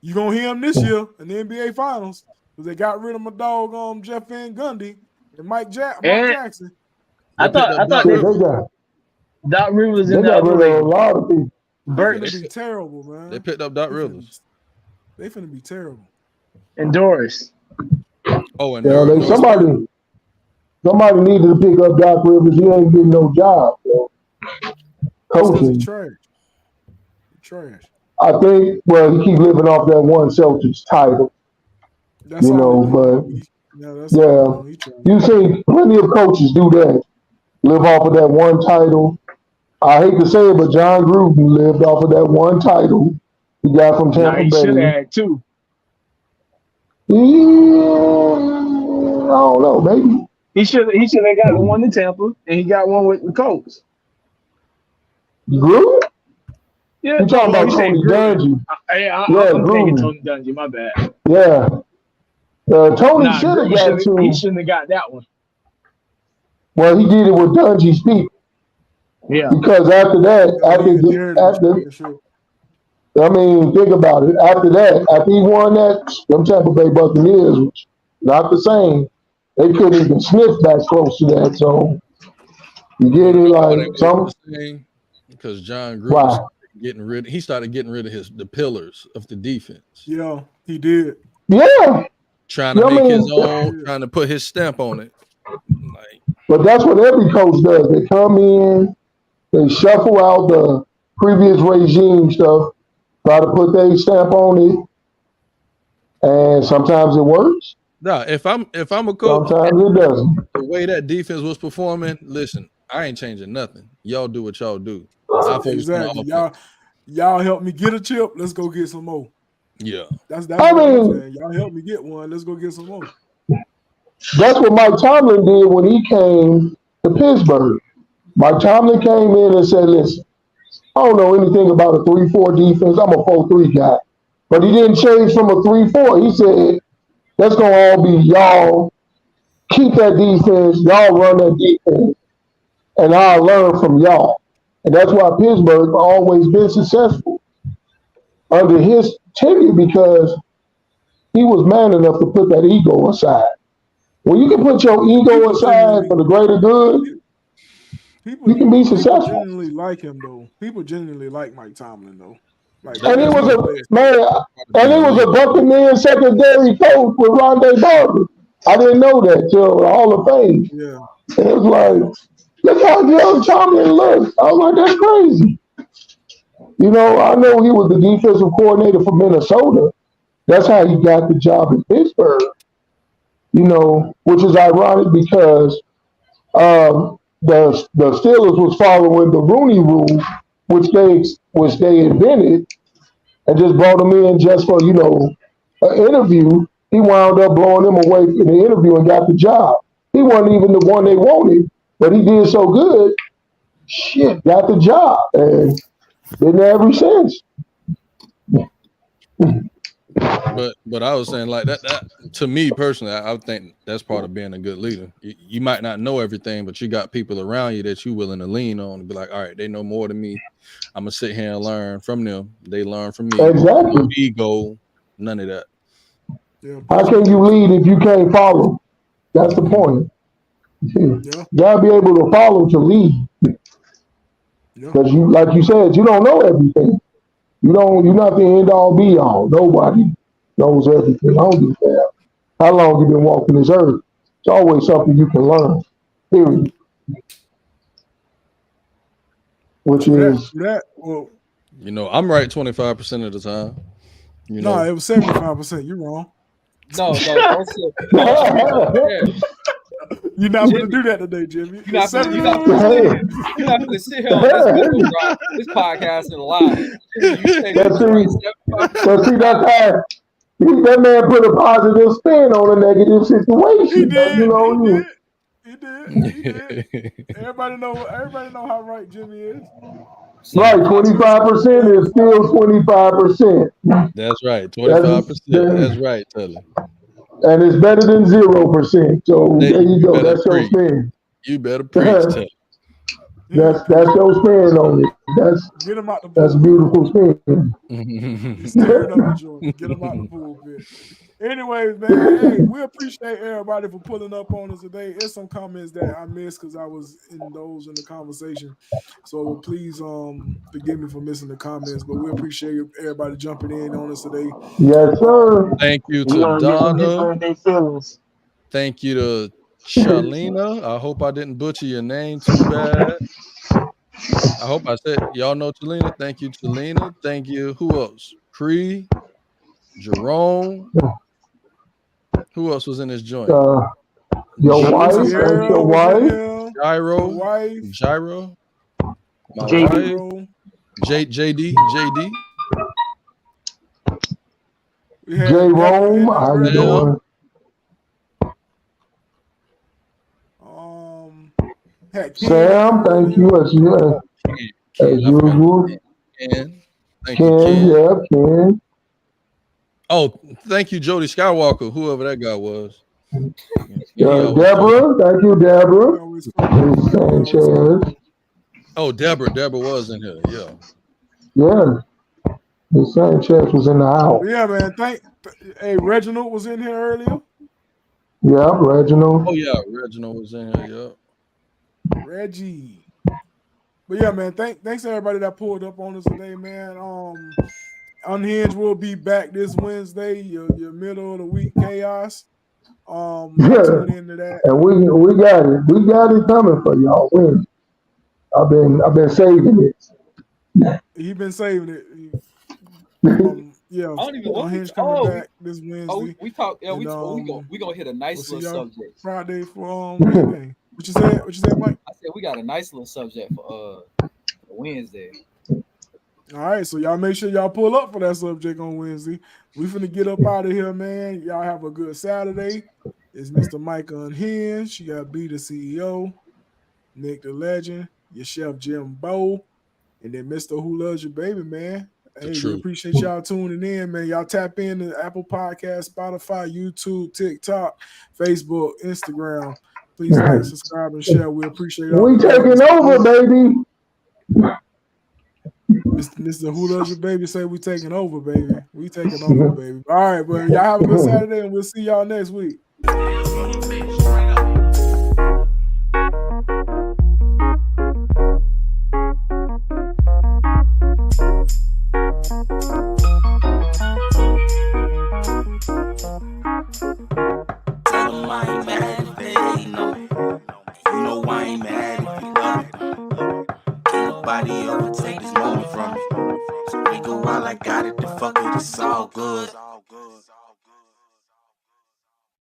You gonna hear him this year in the NBA Finals because they got rid of my dog Jeff Van Gundy and Mike and Jackson. They I picked up thought Doc Shit, Rivers. Doc Rivers they in the got other rid of a league. lot of people. They Burt finna be terrible, man. They picked up Doc They Rivers. finna be terrible. and Doris. Oh, and Yeah, Norris Burke. somebody needed to pick up Doc Rivers. He ain't getting no job. So. That's because he Coaching, trash. He trash. I think. Well, he keep living off that one Celtics title. That's You all know, he but know. That's all he know. He trash. you see plenty of coaches do that. Live off of that one title. I hate to say it, but John Gruden lived off of that one title he got from Nah, Tampa he should have Bay. had 2. Yeah, I don't know, maybe. He should have got the one in Tampa, and he got one with the Colts. Gruden? Yeah, You talking about you said Tony Gruden. Dungy? I'm thinking Gruden. Tony Dungy. My bad. Yeah. Tony Nah, should have Gruden got he 2. shouldn't have got that one. Well, he did it with Dungy's people. Yeah. Because after that, I mean, think about it. After that, after he won that, them Tampa Bay Buccaneers, which not the same. They couldn't even sniff that close to that. So you get it, like some. Because John Gruden Why? started getting rid of the pillars of the defense. Yeah, he did. Yeah, Trying to make his own, trying to put his stamp on it. Like, but that's what every coach does. They come in, they shuffle out the previous regime stuff, try to put their stamp on it, and sometimes it works. nah, if I'm a coach, Sometimes it doesn't. the way that defense was performing, listen, I ain't changing nothing. Y'all do what y'all do. Exactly. Y'all help me get a chip. Let's go get some more. Yeah. That's what I'm saying. Y'all help me get one. Let's go get some more. That's what Mike Tomlin did when he came to Pittsburgh. Mike Tomlin came in and said, listen, I don't know anything about a 3-4 defense. I'm a 4-3 guy. But he didn't change from a 3-4. He said, that's going to all be y'all keep that defense, y'all run that defense, and I'll learn from y'all. And that's why Pittsburgh always been successful under his tenure because he was man enough to put that ego aside. When you can put your ego aside for the greater good, you can be successful. People genuinely like him though. People genuinely like Mike Tomlin though. Like, and he was a Buccaneers secondary coach with Rondé Barber. I didn't know that till the Hall of Fame. Yeah. And it was like, look how young Tomlin looks. I was like, that's crazy. You know, I know he was the defensive coordinator for Minnesota. That's how he got the job in Pittsburgh. You know, which is ironic because the Steelers was following the Rooney Rule, which they invented, and just brought him in just for an interview. He wound up blowing them away in the interview and got the job. He wasn't even the one they wanted, but he did so good. Shit, got the job and been there ever since. But I was saying like that to me personally, I think that's part of being a good leader. You might not know everything, but you got people around you that you're willing to lean on and be like, all right, they know more than me. I'm gonna sit here and learn from them. They learn from me. Exactly. No ego, none of that. Yeah, How can you lead if you can't follow? That's the point. You yeah, gotta be able to follow to lead. yeah. Because you, like you said, you don't know everything. You're not the end all be all. Nobody knows everything. I don't give a damn how long you been walking this earth. It's always something you can learn. Period. Which True that. is True that. Well, You know, I'm right 25% of the time. You no, know, it was 75%. You're wrong. No, don't speak like that. You're not gonna Jimmy, do that today, Jimmy. you're It's not gonna 75%. you're not gonna sit here on this window drop, this podcast and lie. Jimmy, you say But you're right see, 75% of the that's time. how that man put a positive spin on a negative He situation. did. He You did. He did. He did. Everybody know. Everybody know how right Jimmy is. right, 75%. 25% is still 25%. that's right, That's 25%. That's right, Tully. and it's better than 0%. So Hey, there you you go. better That's your preach. spin. You better preach, Tully. Yeah, That's your spin on it. get him out the That's a pulpit. beautiful spin. He's stirring up the joint. Get him out the pulpit. Anyways, man, hey, we appreciate everybody for pulling up on us today. There's some comments that I missed because I was indulged in the conversation. So please forgive me for missing the comments, but we appreciate everybody jumping in on us today. Yes, sir. Thank you We to gonna get some people Donna. in their feelings. Thank you to Shalina. I hope I didn't butcher your name too bad. I hope I said y'all know Chalina. Thank you, Chalina. Thank you. Who else? Cree, Jerome. Who else was in this joint? Uh, your wife, thank Sierra your was in wife. here. The Gyro, wife, Gyro, my JD. wife, Gyro. JD. We had J. Deborah in Rome, there how you already. doing? Had Ken in Sam, there thank you earlier. as Ken, I forgot usual. Ken. Thank you, Ken, Ken. yeah, Ken. Oh, thank you, Jody Skywalker, whoever that guy was. He always Deborah, thank you, We Deborah. always come. Miss Yeah, we always come. Sanchez. Oh, Deborah was in here. Yeah. Yeah, Miss Sanchez was in the house. But yeah, man. Hey, Reginald was in here earlier. Yeah, Reginald. Oh yeah, Reginald was in here. Yeah. Reggie. But yeah, man. Thanks to everybody that pulled up on us today, man. Unhinged will be back this Wednesday. Your middle of the week chaos. Y'all tune into that. And we got it. We got it coming for y'all. I've been saving it. He been saving it. Yeah. I don't even Unhinged coming back this Wednesday. we talked. Yeah, And, we gonna hit a nice we'll see little y'all subject. Friday for Wednesday. What you said? What you said, Mike? I said we got a nice little subject for Wednesday. All right, so y'all make sure y'all pull up for that subject on Wednesday. We finna get up out of here, man. Y'all have a good Saturday. It's Mr. Mike Unhinged. You got B the CEO, Nick the Legend, your chef Jim Bow, and then Mr. Who Loves Your Baby, man. Hey, we appreciate y'all tuning in, man. Y'all tap in to Apple Podcast, Spotify, YouTube, TikTok, Facebook, Instagram. Please like, subscribe, and share. We appreciate y'all. We taking over, baby. Mr. Who Loves Your Baby say we taking over, baby. We taking over, baby. All right, but y'all have a good Saturday, and we'll see y'all next week. Tell them I ain't mad if they ain't know. You know I ain't mad if you love it. Can't nobody overtake this moment from me. So we go while I got it, the fuck it, it's all good.